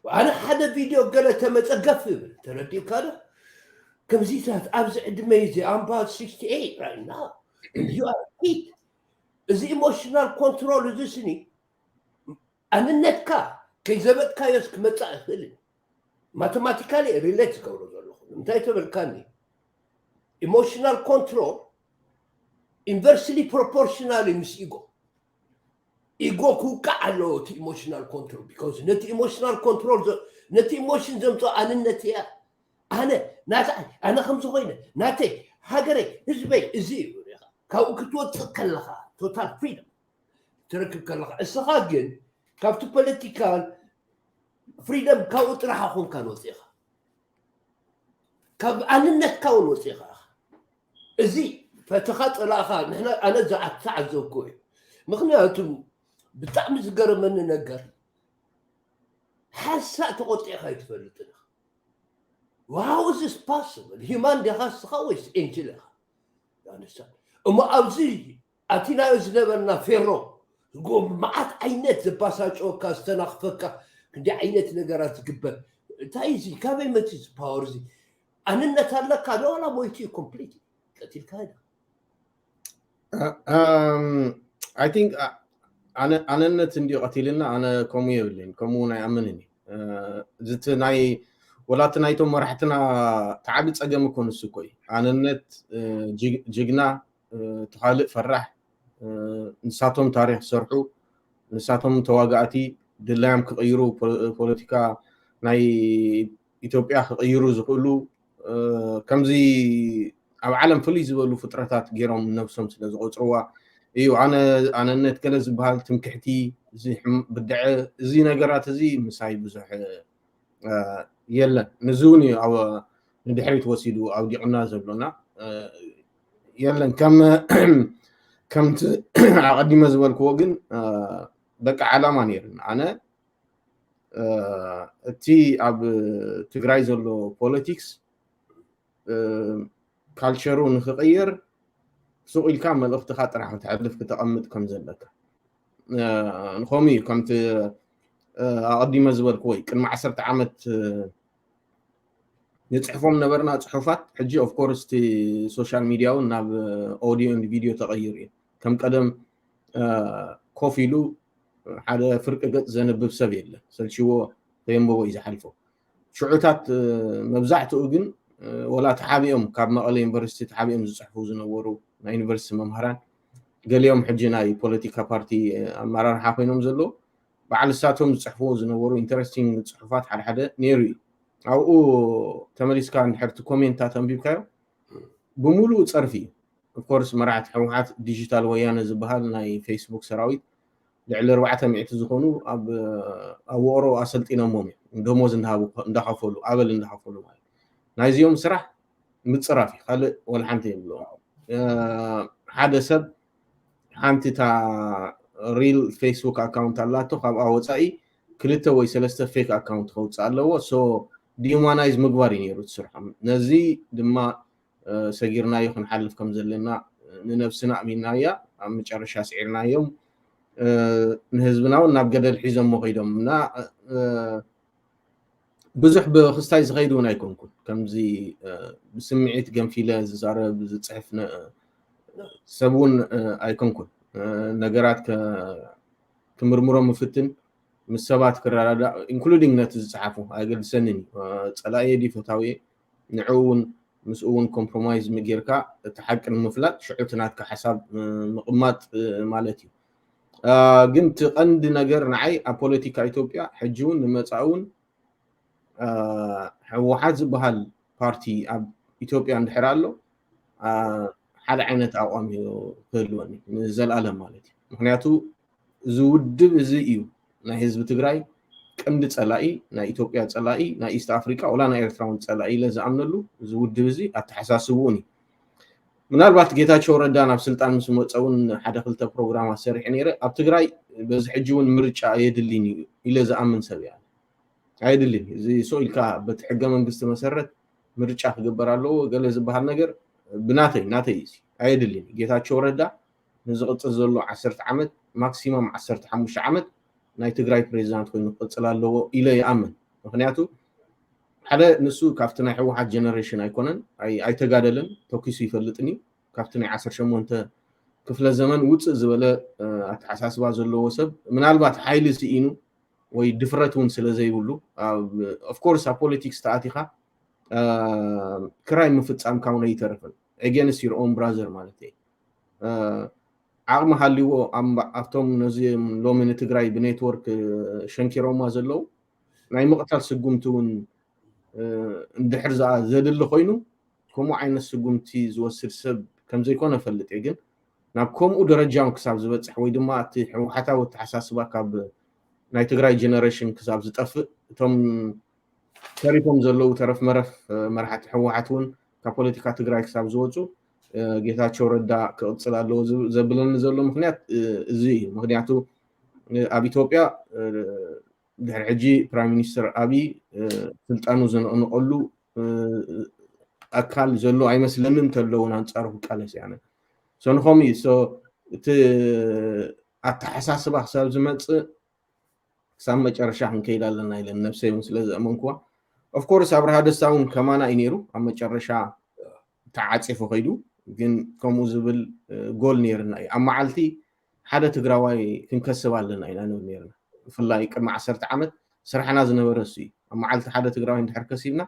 ኣነ ሓደ ቪድዮ ገለ ተመፀ ገፍ ይብል ተረዲእካ ዶ ከምዚታት ኣብዚ ዕድመ እዚ I'm about 68 right now you are hit እዚ ኢሞሽናል ኮንትሮል እዚ ስኒ ኣንነትካ ከይዘበጥካዮስ ክመፃእ ይኽእል ማቴማቲካሊ ሪሌት ዝገብሮ ዘለኹ እንታይ ተበልካኒ ኢሞሽናል ኮንትሮል ኢንቨርስሊ ፕሮፖርሽናሊ ምስ ኢጎ ክውቃዕ ኣለዎ እቲ ኢሞሽናል ኮንትሮል ቢካዝ ነቲ ኢሞሽናል ኮንትሮል ነቲ ኢሞሽን ዘምፅኦ ኣንነት እያ ኣነ ከምዚ ኮይነ ናተይ ሃገረይ ህዝበይ እዚ እዩ ካብኡ ክትወፅእ ከለኻ ቶታል ፍሪደም ትረክብ ከለኻ እስኻ ግን ካብቲ ፖለቲካል ፍሪደም ካብኡ ጥራሕ ኮንካ ንወፂእኻ ካብ ኣንነትካ እውን ወፂእኻ እዚ ፈትኻ ጥላኻ ንሕና ኣነ ዝዓተዓዘብኩ እዩ ምክንያቱም ብጣዕሚ ዝገርመኒ ነገር ሓሳብ ተቆጢዕካ ይትፈልጥ ኢኻ how is this possible human ዲኻ ወይስ ኤንጅል ኢኻ እሞ ኣብዚ ኣቲናዮ ዝነበርና ፌሮ መዓት ዓይነት ዘባሳጭወካ ዝተናኽፈካ ክንዲ ዓይነት ነገራት ዝግበር እንታይ እዚ ካበይ መፂ ፓወር እዚ ኣንነት ኣለካ ዶላ ሞይቲ ኮምፕሊት ቀቲልካ I think ኣነነት እንዲ ቀቲልና ኣነ ከምኡ የብለኝ ከምኡ ናይ ኣምንኒ ዝቲ ናይ ወላቲ ናይቶም መራሕትና ተዓቢ ፀገም እኮ ንሱ እኮ እዩ ኣነነት ጅግና ተኻልእ ፈራሕ ንሳቶም ታሪክ ዝሰርሑ ንሳቶም ተዋጋእቲ ድላዮም ክቕይሩ ፖለቲካ ናይ ኢትዮጵያ ክቕይሩ ዝኽእሉ ከምዚ ኣብ ዓለም ፍሉይ ዝበሉ ፍጥረታት ገይሮም ነብሶም ስለ ዝቆፅርዋ እዩ ኣነነት ገለ ዝበሃል ትምክሕቲ ብድዐ እዚ ነገራት እዚ ምሳይ ብዙሕ የለን ንዚ እውን እዩ ኣብ ንድሕሪት ወሲዱ ኣውዲቑና ዘሎና የለን ከምቲ ኣቐዲመ ዝበልክዎ ግን በቃ ዓላማ ነይርና ኣነ እቲ ኣብ ትግራይ ዘሎ ፖለቲክስ ካልቸሩ ንክቕይር ሱቕ ኢልካ መልእኽትካ ጥራሕ ክትሕልፍ ክተቐምጥ ከም ዘለካ ንኸምኡ እዩ ከምቲ ኣቐዲመ ዝበልክዎ ቅድሚ 10 ዓመት ንፅሕፎም ነበርና ፅሑፋት ሕጂ ኦፍኮርስ እቲ ሶሻል ሚድያ እውን ናብ ኦዲዮ ቪድዮ ተቐይሩ እዩ ከም ቀደም ኮፍ ኢሉ ሓደ ፍርቂ ገፅ ዘነብብ ሰብ የለን ሰልሽዎ ከየንበቦ እዩ ዝሓልፎ ሽዑታት መብዛሕትኡ ግን ወላ ተሓቢኦም ካብ መቐለ ዩኒቨርሲቲ ተሓቢኦም ዝፅሕፉ ዝነበሩ ናይ ዩኒቨርሲቲ መምሃራን ገሊኦም ሕጂ ናይ ፖለቲካ ፓርቲ ኣመራርሓ ኮይኖም ዘለዎ በዓል ንሳቶም ዝፅሕፍዎ ዝነበሩ ኢንተረስቲንግ ፅሑፋት ሓደ ነይሩ እዩ ኣብኡ ተመሊስካ እንድሕርቲ ኮሜንታት ኣንቢብካዮ ብሙሉእ ፀርፊ እዩ ኦፍኮርስ መራሕቲ ሕወሓት ዲጂታል ወያነ ዝበሃል ናይ ፌስቡክ ሰራዊት ልዕሊ 400 ዝኾኑ ኣብ ውቅሮ ኣሰልጢኖሞም እዮም ደሞዝ እንዳኸፈሉ ኣበል እንዳኸፈሉ ማለት ናይዚኦም ስራሕ ምፅራፍ እዩ ካልእ ወልሓንቲ የብለዎም ሓደ ሰብ ሓንቲ እታ ሪል ፌስቡክ ኣካውንት ኣላቶ ካብኣ ወፃኢ 2 ወይ 3 ፌክ ኣካውንት ከውፅእ ኣለዎ ሶ ዲዩማናይዝ ምግባር እዩ ነይሩ ትስርሖም ነዚ ድማ ሰጊርናዮ ክንሓልፍ ከም ዘለና ንነብስና ኣሚንናያ ኣብ መጨረሻ ስዒርናዮም ንህዝብና እውን ናብ ገደል ሒዞሞ ከይዶም እና ብዙሕ ብክስታይ ዝኸይድ እውን ኣይኮንኩን ከምዚ ብስምዒት ገንፊለ ዝዛረብ ዝፅሕፍ ሰብ እውን ኣይኮንኩን ነገራት ክምርምሮም ምፍትን ምስ ሰባት ክረዳዳእ ኢንክሉዲንግ ነቲ ዝፅሓፉ ኣይገድሰንን ፀላእየ ዲ ፈታውየ ንዕኡ እውን ምስኡ እውን ኮምፕሮማይዝ ጌርካ እቲ ሓቂ ንምፍላጥ ሽዑ ናትካ ሓሳብ ምቕማጥ ማለት እዩ ግን እቲ ቀንዲ ነገር ንዓይ ኣብ ፖለቲካ ኢትዮጵያ ሕጂ እውን ንመፃኢ እውን ሕወሓት ዝበሃል ፓርቲ ኣብ ኢትዮጵያ እንድሕር ኣሎ ሓደ ዓይነት ኣቋም ክህልወኒ ንዘለኣለም ማለት እዩ ምክንያቱ እዚ ውድብ እዚ እዩ ናይ ህዝቢ ትግራይ ቀንዲ ፀላኢ ናይ ኢትዮጵያ ፀላኢ ናይ ኢስት ኣፍሪካ ወላ ናይ ኤርትራ እውን ፀላኢ ኢለ ዝኣምነሉ እዚ ውድብ እዚ ኣተሓሳስቡኡን እዩ ምናልባት ጌታቸው ረዳ ናብ ስልጣን ምስ መፀ እውን ሓደ 2 ፕሮግራማት ሰሪሐ ነይረ ኣብ ትግራይ በዚ ሕጂ እውን ምርጫ የድልኝ ኢለ ዝኣምን ሰብ እያ ኣይድልን እዚ ሶኢልካ በቲ ሕገ መንግስቲ መሰረት ምርጫ ክግበር ኣለዎ ገለ ዝበሃል ነገር ብናተይ እዚ ኣይድልን ጌታቸው ረዳ ንዝቕፅል ዘሎ 10 ዓመት ማክሲመም 15 ዓመት ናይ ትግራይ ፕሬዚዳንት ኮይኑ ክቅፅል ኣለዎ ኢለ ይኣምን ምክንያቱ ሓደ ንሱ ካብቲ ናይ ሕወሓት ጀነሬሽን ኣይኮነን ኣይተጋደለን ተኪሱ ይፈልጥኒ ካብቲ ናይ 18 ክፍለ ዘመን ውፅእ ዝበለ ኣተሓሳስባ ዘለዎ ሰብ ምናልባት ሓይሊ ሲኢኑ ወይ ድፍረት እውን ስለ ዘይብሉ ኦፍኮርስ ኣብ ፖለቲክስ ተኣቲኻ ክራይ ምፍፃምካ እውን ኣይተርፍን against your own brother ማለት እዩ ዓቕሚ ሃልይዎ ኣብቶም ነዚኦም ሎሚ ንትግራይ ብኔትወርክ ሸንኪሮማ ዘለው ናይ ምቕታል ስጉምቲ እውን እንድሕር ዘድሊ ኮይኑ ከምኡ ዓይነት ስጉምቲ ዝወስድ ሰብ ከም ዘይኮነ ፈልጥ እየ ግን ናብ ከምኡ ደረጃውን ክሳብ ዝበፅሕ ወይ ድማ እቲ ሕወሓታዊ ኣተሓሳስባ ካብ ናይ ትግራይ ጀነሬሽን ክሳብ ዝጠፍእ እቶም ተሪፎም ዘለው ተረፍ መረፍ መራሕቲ ሕወሓት እውን ካብ ፖለቲካ ትግራይ ክሳብ ዝወፁ ጌታቸው ረዳ ክቅፅል ኣለዎ ዘብለኒ ዘሎ ምክንያት እዚ እዩ ምክንያቱ ኣብ ኢትዮጵያ ድሕሪ ሕጂ ፕራይም ሚኒስተር ኣብይ ስልጣኑ ዘንቕንቐሉ ኣካል ዘሎ ኣይመስለንን ተለውን ኣንጻሩ ክቃለስ ያነ ንኸምኡ እቲ ኣተሓሳስባ ክሳብ ዝመፅእ ክሳብ መጨረሻ ክንከይድ ኣለና ኢለን ነብሰይ እውን ስለ ዝኣመንክዋ ኦፍኮርስ ኣብርሃ ደስታ እውን ከማና እዩ ነይሩ ኣብ መጨረሻ ተዓፂፉ ኸይዱ ግን ከምኡ ዝብል ጎል ነይርና እዩ ኣብ መዓልቲ ሓደ ትግራዋይ ክንከስብ ኣለና ኢና ንብል ነይርና ብፍላይ ቅድሚ 10 ዓመት ስራሕና ዝነበረ እሱ እዩ ኣብ መዓልቲ ሓደ ትግራዋይ እንድሕር ከሲብና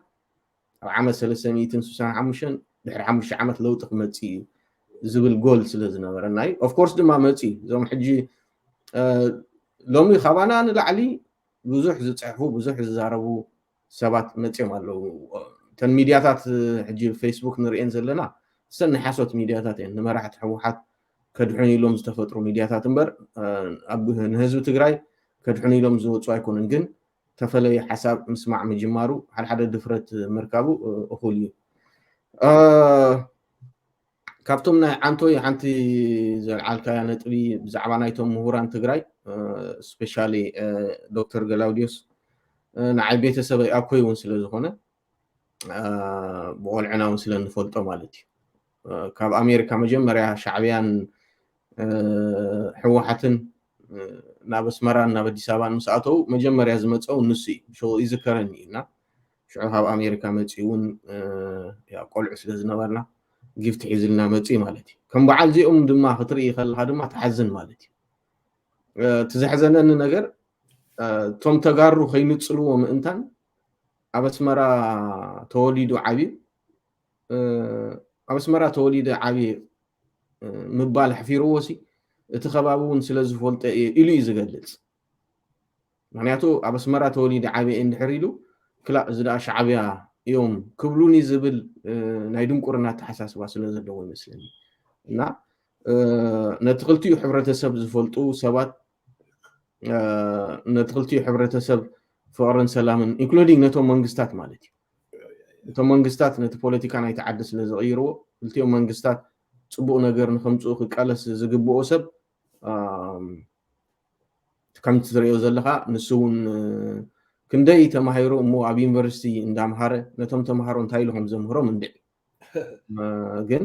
ኣብ ዓመት 365 ድሕሪ 5 ዓመት ለውጢ ክመፅእ እዩ ዝብል ጎል ስለ ዝነበረና እዩ ኦፍኮርስ ድማ መፂ እዞም ሕጂ ሎሚ ኻባና ንላዕሊ ብዙሕ ዝፅሕፉ ብዙሕ ዝዛረቡ ሰባት መፅኦም ኣለዉ ተን ሚድያታት ሕጂ ፌስቡክ ንሪአን ዘለና ሰኒ ሓሶት ሚድያታት እየን ንመራሕቲ ሕወሓት ከድሕኑ ኢሎም ዝተፈጥሩ ሚድያታት እምበር ንህዝቢ ትግራይ ከድሕኑ ኢሎም ዝወፁ ኣይኮኑን ግን ተፈለየ ሓሳብ ምስማዕ ምጅማሩ ሓደ ድፍረት ምርካቡ እኹል እዩ ካብቶም ናይ ዓንቶይ ሓንቲ ዘልዓልካያ ነጥቢ ብዛዕባ ናይቶም ምሁራን ትግራይ ስፔሻሊ ዶክተር ገላውዲዮስ ንዓይ ቤተሰበይ ኣኮይ እውን ስለ ዝኾነ ብቆልዕና እውን ስለ ንፈልጦ ማለት እዩ ካብ ኣሜሪካ መጀመርያ ሻዕብያን ሕወሓትን ናብ ኣስመራን ናብ ኣዲስ ኣበባን ምስ ኣተው መጀመርያ ዝመፀው ንሱ እዩ ይዝከረኒ እና ሽዑ ካብ ኣሜሪካ መፂ እውን ቆልዑ ስለ ዝነበርና ጊፍት ሒዝልና መፂ ማለት እዩ ከም በዓል እዚኦም ድማ ክትርኢ ከለካ ድማ ተሓዝን ማለት እዩ ትዘሕዘነኒ ነገር ቶም ተጋሩ ከይንፅልዎ ምእንታን ኣብ ኣስመራ ተወሊዱ ዓብዩ ኣብ ኣስመራ ተወሊደ ዓብዩ ምባል ሕፊርዎሲ እቲ ከባቢ እውን ስለ ዝፈልጠ ኢሉ እዩ ዝገልፅ ምክንያቱ ኣብ ኣስመራ ተወሊደ ዓብየ እንድሕር ኢሉ ክላእ እዚ ደኣ ሻዕብያ እዮም ክብሉኒ ዝብል ናይ ድንቁርና ተሓሳስባ ስለ ዘለዎ ይመስለኒ እና ነቲ ክልቲኡ ሕብረተሰብ ዝፈልጡ ሰባት ነቲ ክልቲኡ ሕብረተሰብ ፍቅርን ሰላምን ኢንክሉዲንግ ነቶም መንግስታት ማለት እዩ እቶም መንግስታት ነቲ ፖለቲካ ናይቲ ዓዲ ስለ ዝቕይርዎ ክልቲኦም መንግስታት ፅቡቕ ነገር ንከምፅኡ ክቃለስ ዝግብኦ ሰብ ከም ትሪኦ ዘለካ ንሱ እውን ክንደይ ተማሂሩ እሞ ኣብ ዩኒቨርሲቲ እንዳምሃረ ነቶም ተማሃሮ እንታይ ኢሎም ዘምህሮም እንድዕ ግን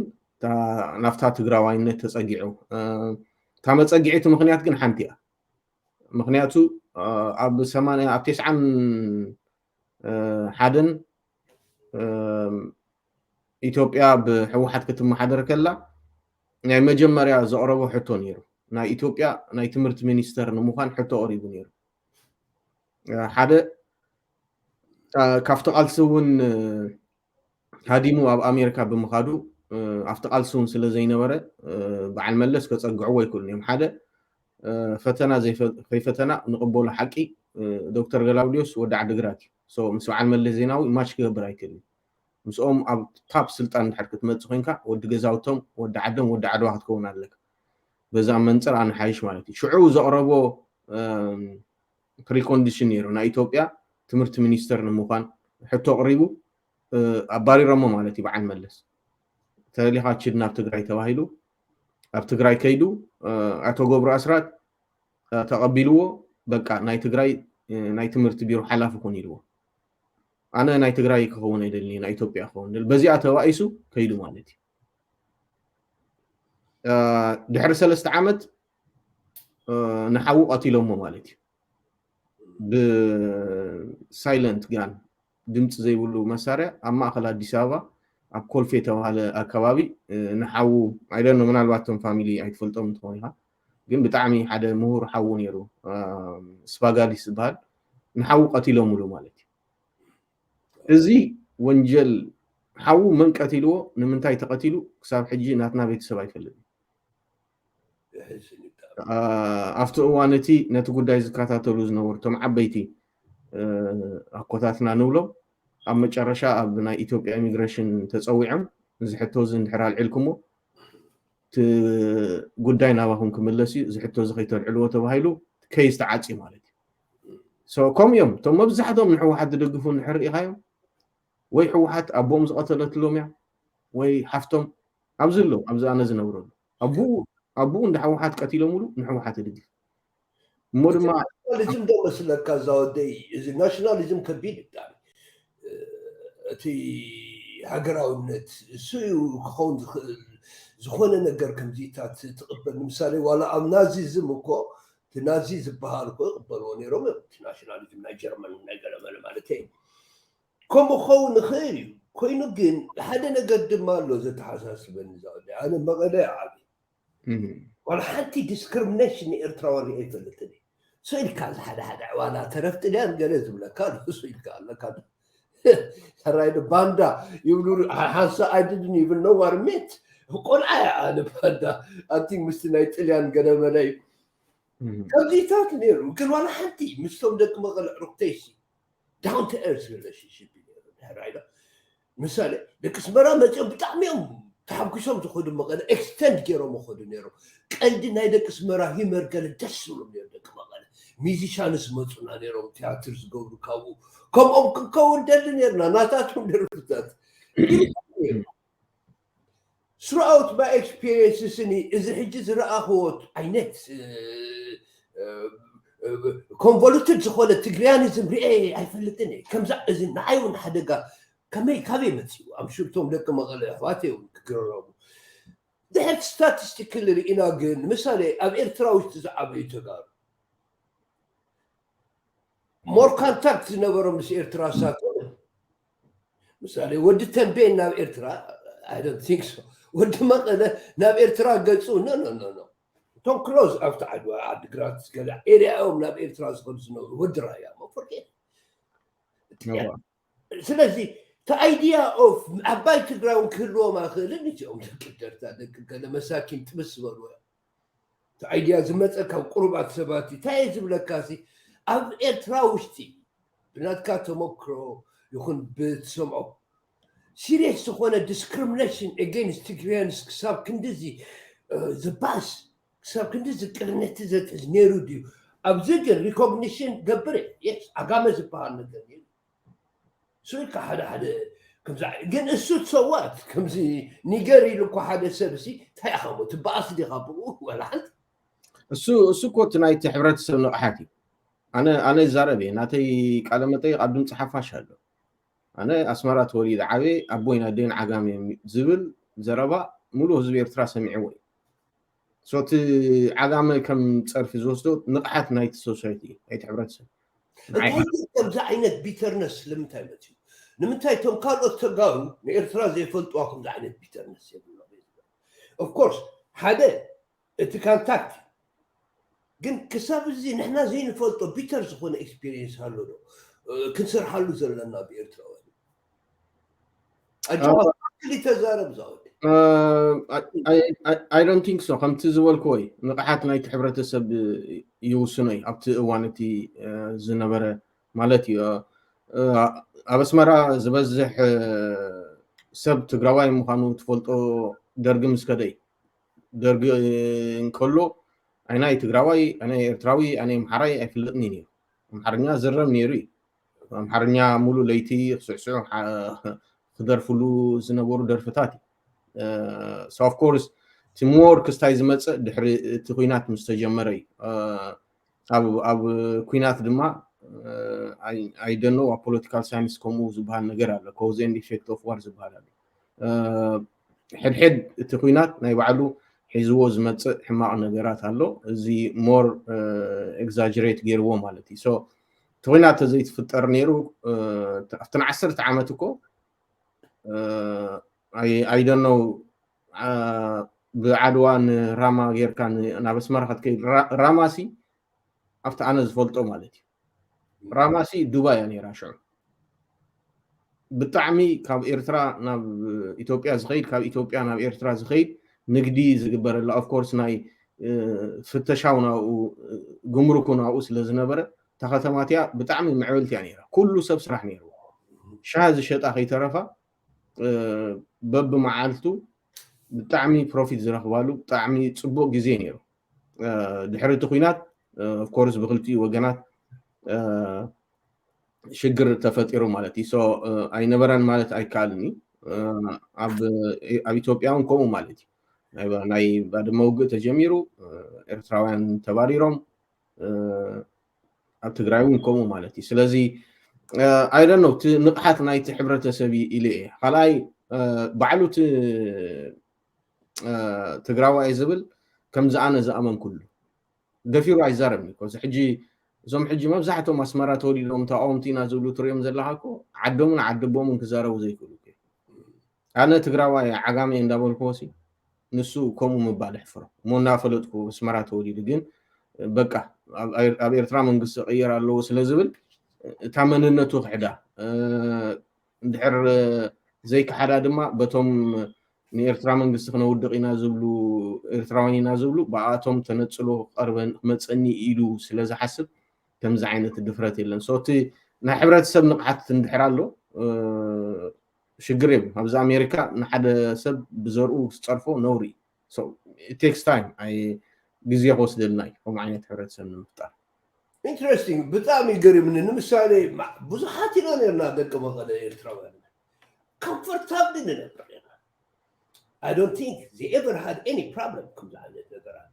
ናፍታ ትግራዋይነት ተፀጊዑ እታ መፀጊዒቲ ምክንያት ግን ሓንቲ እያ ምክንያቱ ኣብ 80 ኣብ 91 ኢትዮጵያ ብሕወሓት ክትመሓደር ከላ ናይ መጀመርያ ዘቕረቦ ሕቶ ነይሩ ናይ ኢትዮጵያ ናይ ትምህርቲ ሚኒስተር ንምዃን ሕቶ ቀሪቡ ነይሩ ሓደ ካብቲ ቃልሲ እውን ሃዲሙ ኣብ ኣሜሪካ ብምኻዱ ኣብቲ ቃልሲ እውን ስለ ዘይነበረ በዓል መለስ ከፀግዕዎ ኣይክእሉን እዮም ሓደ ፈተና ከይፈተና ንቕበሎ ሓቂ ዶክተር ገላውዲዮስ ወዲ ዓዲግራት እዩ ምስ በዓል መለስ ዜናዊ ማች ክገብር ኣይክእልን ምስኦም ኣብ ታብ ስልጣን እንድሕር ክትመፅእ ኮንካ ወዲ ገዛውቶም ወዲ ዓዶም ወዲ ዓድዋ ክትከውን ኣለካ በዛ መንፅር ኣነ ሓይሽ ማለት እዩ ሽዑ ዘቕረቦ ፕሪኮንዲሽን ነይሩ ናይ ኢትዮጵያ ትምህርቲ ሚኒስተር ንምዃን ሕቶ ቀሪቡ ኣባሪሮሞ ማለት እዩ በዓል መለስ ተሊኻ ችድ ናብ ትግራይ ተባሂሉ ኣብ ትግራይ ከይዱ ኣቶ ገብሩ ኣስራት ተቐቢልዎ በቃ ናይ ትግራይ ናይ ትምህርቲ ቢሮ ሓላፊ ኮን ኢልዎ ኣነ ናይ ትግራይ ክኸውን ኣይደልኒ ናይ ኢትዮጵያ ክኸውን ደል በዚኣ ተባኢሱ ከይዱ ማለት እዩ ድሕሪ 3 ዓመት ንሓዉ ቀቲሎሞ ማለት እዩ ብሳይለንት ጋን ድምፂ ዘይብሉ መሳርያ ኣብ ማእኸል ኣዲስ ኣበባ ኣብ ኮልፌ ተባሃለ ኣከባቢ ንሓዉ ኣይደኖ ምናልባት ቶም ፋሚሊ ኣይትፈልጦም እንትኾን ኢኻ ግን ብጣዕሚ ሓደ ምሁር ሓዉ ነይሩ ስፓጋሊስ ዝበሃል ንሓዉ ቀቲሎምሉ ማለት እዩ እዚ ወንጀል ሓዉ መን ቀቲልዎ ንምንታይ ተቐቲሉ ክሳብ ሕጂ ናትና ቤተሰብ ኣይፈልጥን ኣብቲ እዋን እቲ ነቲ ጉዳይ ዝከታተሉ ዝነበሩ ቶም ዓበይቲ ኣኮታትና ንብሎም ኣብ መጨረሻ ኣብ ናይ ኢትዮጵያ ኢሚግሬሽን ተፀዊዖም እዚ ሕቶ እዚ እንድሕር ኣልዒልኩሞ እቲ ጉዳይ ናባኹም ክምለስ እዩ እዚ ሕቶ እዚ ከይተልዕልዎ ተባሂሉ ከይስ ተዓፅዩ ማለት እዩ ከምኡ እዮም እቶም መብዛሕትኦም ንሕወሓት ዝደግፉ እንድሕር ርኢኻዮም ወይ ሕወሓት ኣቦኦም ዝቐተለትሎም እያ ወይ ሓፍቶም ابزلو ابز انا زنبرو ابو عند حوحات قتيله مولو نحوحات دي مودما ناشناليزم ده مسلك كزاودي إذا ناشناليزم كبير يعني تي هاجراونت سو خون زخونه نجر كمزيتات تقبل مثالي ولا ام نازيزم كو تنازي زبهار كو قبلوا نيرو ناشناليزم نيجرمان نيجرمان مالتي كم خون خير كوينو جن حدا نقدم مالو زت حساس بنزاودي انا بغلا عادي ولا حتى ديسكريميشن ارتراوري اي فلتني سويل كان حدا وانا ترفت لان قالت لك كان سويل كان لك رايد باندا يقولوا حاسه I didn't even know what I meant وقول انا باندا I think مستنا ايطاليان قال ملاي كم نيرو كل وانا حتى مستوم دك مغل ركتيسي داون تو ايرث ريليشن شيب رايد مثال لك اسمرا ما بتعميهم تحبكشهم تاخذوا مغل اكستند كيرو ماخذوا نيرو قلد نايدك اسمرا هيمر قال دسلو دك مغل ميزيشانس مصنا نيرو تياتر زغورو كاو كم كون دلنيرنا ناتاتهم درفتات throughout my experiences إذا حجز رأهوت عينت convoluted زخولة تجريانيزم رئي عيفلتني كم زع إذن نعيون حدقة كمي متسيو أم شفتهم لك مغلق أخواتي ونكررهم ده statistically إنا قن مثالي أب إرتراوش تزعب إيتقار more contact نبرم مس إرترا ساكون مثالي ودتن بين ناب إرترا I don't think so ود مقلة ناب إرترا قلصو no Tom Close after عاد جراتس قال إيري أوم ناب إرترا قلصو ودرا يا ما فرقين سلازي the idea of عباي تقراون كله ما خلني جاهم قدرت هذا كذا مساكين تمسوا the idea زمتك أو قربات سباتي تايزم لكاسي أب إرتراوشتي بنات تمكرو يكون بتسمعوا سيريس تكون discrimination against Tigrayans كساب كندزي the bus كساب كندزي كرنت زت نيروديو أبزجر recognition قبره yes أقام زبان نقدر سوي كحدا كم زع جن السوت سوات كم زي نيجري لكو حدا سبسي تاخمو تباس دي غابو ولا حد السو كوت نايت حبرت سنو حاتي أنا زاربي ناتي كلمتي قدم صحفاش هذا أنا أسمرات وليد عبي أبوينا دين عقامي زبل زربا ملو هزب إرترا سمعوي صوت عقامي كم تصرف زوستو نقحت نايت سوسايتي هيت حبرت سن كم زعينت بيترنس لمتاي متي لمتاي توم كارلوس تقاو إرترا زي فلت واكم زعينت بيترنس of course هذا كان تاكتي قلت كساب زين نحنا زين فلتو بيتر زخونا اكسبيرينس هالو كنسر حلو زلنا بإرترا الجواب اللي تزارب زاود I don't think so كم تزول كوي نقحات نايت حبرت سب يوسني أبت وانتي زنبرة مالتي أبسمرا زبزح سب تقراوي مخانو تفلتو درجمس كدي درج كله أنا تقراوي أنا إرتراوي أنا محري أفلتني نيو محرنيا زرم نيري محرنيا مولو ليتي سعسع خدر فلو زنبور درفتاتي so of course تمور كستايز مص دحر تكوينات مستجمري اب كوينات دما I don't know a political science كومو زبال ነገር አለ cause and effect of war زبال አለ حد تكوينات ናይ ባዕሉ ሒዝዎ ዝመጽእ ሕማቕ ነገራት ኣሎ እዚ more exaggerate ገይርዎ ማለት እዩ so ተኮይናት ዘይትፍጠር ነይሩ ኣብተን 10 ዓመት እኮ I don't know بعدوان راما غير كان أنا بس مرة كي راماسي أفتح أنا زفلتو مالتي راماسي دبي يعني راشع بتعمي كاب إيرترا ناب إثيوبيا زخيد كاب إثيوبيا ناب إيرترا زخيد نقدي زجبر الله of course ناي فتشاونا وجمركنا وصل زنبرة تختماتيا بتعمي معولت يعني كله سبس راح نيرو شاهد الشيء أخي ترفع بب معالتو بتعمي بروفيت زرخبالو بتعمي تصبو جزي نيرو دحر تخوينات of course بغلتي وجنات شجر تفتيرو مالتي so I never ran مالت I callني ኣብ ኢትዮጵያውን ከምኡ ማለት እዩ ናይ ባድመ ውግእ ተጀሚሩ ኤርትራውያን ተባሪሮም ኣብ ትግራይ እውን ከምኡ ማለት እዩ ስለዚ I don't know እቲ ንቕሓት ናይቲ ሕብረተሰብ ኢለ እየ ካልኣይ ባዕሉ እቲ ትግራዋይ ዝብል ከምዚ ኣነ ዝኣመን ኩሉ ገፊሩ ኣይዛረብኒ ኮዝ ሕጂ እዞም ሕጂ መብዛሕትኦም ኣስመራ ተወሊዶም ተቃወምቲ ኢና ዝብሉ ትሪኦም ዘለካ እኮ ዓዶምን ዓደቦምን ክዛረቡ ዘይክእሉ ኣነ ትግራዋይ ዓጋመ እንዳበልክዎሲ ንሱ ከምኡ ምባል ይሕፍሮ እሞ እናፈለጥኩ ኣስመራ ተወሊዱ ግን በቃ ኣብ ኤርትራ መንግስቲ ቀይር ኣለዎ ስለዝብል እታ መንነቱ ክሕዳ እንድሕር ዘይክሓዳ ድማ በቶም ንኤርትራ መንግስቲ ክነውድቕ ኢና ዝብሉ ኤርትራውያን ኢና ዝብሉ ብኣቶም ተነፅሎ ቀርበን መፀኒ ኢሉ ስለዝሓስብ ከምዚ ዓይነት ድፍረት የለን ሶ እቲ ናይ ሕብረተሰብ ንቕሓት እንድሕር ኣሎ ሽግር የብሉ ኣብዚ ኣሜሪካ ንሓደ ሰብ ብዘርኡ ዝፀርፎ ነውሪ ሶ it takes time ግዜ ክወስደልና እዩ ከምኡ ዓይነት ሕብረተሰብ ንምፍጣር ኢንትረስቲንግ ብጣዕሚ ይገርምኒ ንምሳሌ ብዙሓት ኢና ነርና ደቂ መቐለ ኤርትራውያን comfortable ነበር I don't think they ever had any problem ከምዚ ዓይነት ነገራት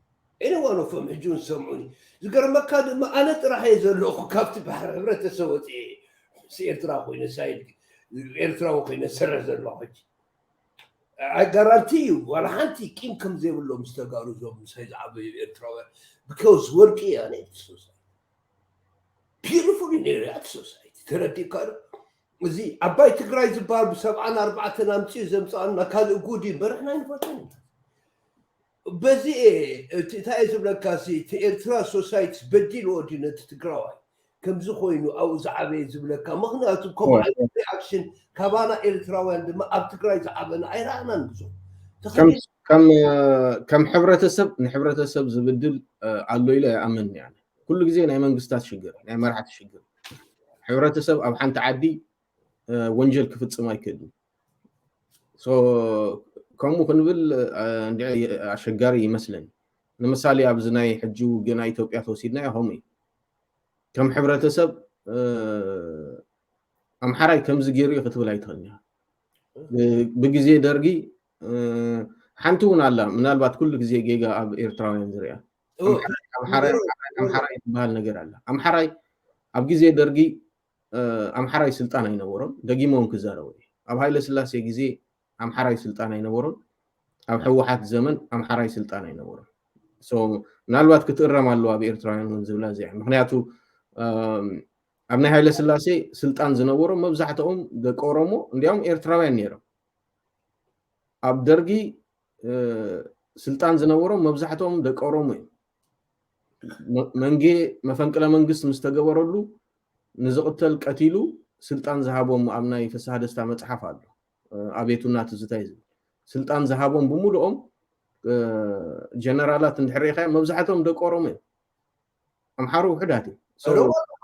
any one of them ሕጂውን ሰምዑኒ ዝገርመካ ድማ ኣነ ጥራሕ እየ ዘለኹ ካብቲ ባሕሪ ሕብረተሰብ ወፂአ ኤርትራ ኮይነ ሳይድ ኤርትራዊ ኮይነ ዝሰርሕ ዘለኹ ሕጂ I guarantee you ዋላ ሓንቲ ቂም ከም ዘይብሎም ዝተጋሩ ዞም ምሳይ ዝዓበዩ ኤርትራውያን because ወርቂ እያ ነቲ ሶሳይቲ beautiful ነይሩ እያ እቲ ሶሳይቲ ተረዲእካ ዶ እዚ ዓባይ ትግራይ ዝበሃል ብሰብዓን ኣርባዕተን ኣምፂኡ ዘምፃኣና ካልእ ጉዲ በርሕና ይንፈተን በዚ እንታይ ዝብለካሲ እቲ ኤርትራ ሶሳይቲ በዲልዎ ዲ ነቲ ትግራዋይ ከምዚ ኮይኑ ኣብኡ ዝዓበየ ዝብለካ ምክንያቱ ከምኡ ዓይነት ሪኣክሽን ካባና ኤርትራውያን ድማ ኣብ ትግራይ ዝዓበና ኣይረኣናን ብዙ ከም ሕብረተሰብ ንሕብረተሰብ ዝብድል ኣሎ ኢለ ይኣምን እያ ኩሉ ግዜ ናይ መንግስታት ሽግር ናይ መራሕቲ ሽግር ሕብረተሰብ ኣብ ሓንቲ ዓዲ ወንጀል ክፍፅም ኣይክእልን ሶ ከምኡ ክንብል ኣሸጋሪ ይመስለኒ ንምሳሌ ኣብዚ ናይ ሕጂ ውግእ ኢትዮጵያ ተወሲድና ከምኡ እዩ ከም ሕብረተሰብ ኣምሓራይ ከምዚ ገይሩ እዩ ክትብል ኣይትኽእልኒ ብግዜ ደርጊ ሓንቲ እውን ኣላ ምናልባት ኩሉ ግዜ ጌጋ ኣብ ኤርትራውያን ዝርያ ኣምሓራይ ትበሃል ነገር ኣላ ኣምሓራይ ኣብ ግዜ ደርጊ ኣምሓራይ ስልጣን ኣይነበሮም ደጊሞም ክዛረቡ ኣብ ሃይለ ስላሴ ግዜ ኣምሓራይ ስልጣን ኣይነበሮም ኣብ ሕወሓት ዘመን ኣምሓራይ ስልጣን ኣይነበሮም ሶ ምናልባት ክትእረም ኣለዋ ኣብ ኤርትራውያን እውን ዝብላ እዚኣ ምክንያቱ ኣብ ናይ ሃይለ ስላሴ ስልጣን ዝነበሮም መብዛሕትኦም ደቂ ኦሮሞ እንዲያውም ኤርትራውያን ነይሮም ኣብ ደርጊ ስልጣን ዝነበሮም መብዛሕትኦም ደቂ ኦሮሞ እዮም መንጌ መፈንቅለ መንግስት ምስ ተገበረሉ ንዝቕተል ቀቲሉ ስልጣን ዝሃቦም ኣብ ናይ ፍስሓ ደስታ መፅሓፍ ኣሎ ኣቤቱና ትዝታ እዩ ስልጣን ዝሃቦም ብምሉኦም ጀነራላት እንድሕር ኢኻ መብዛሕትኦም ደቂ ኦሮሞ እዮም ኣምሓሩ ውሕዳት እዩ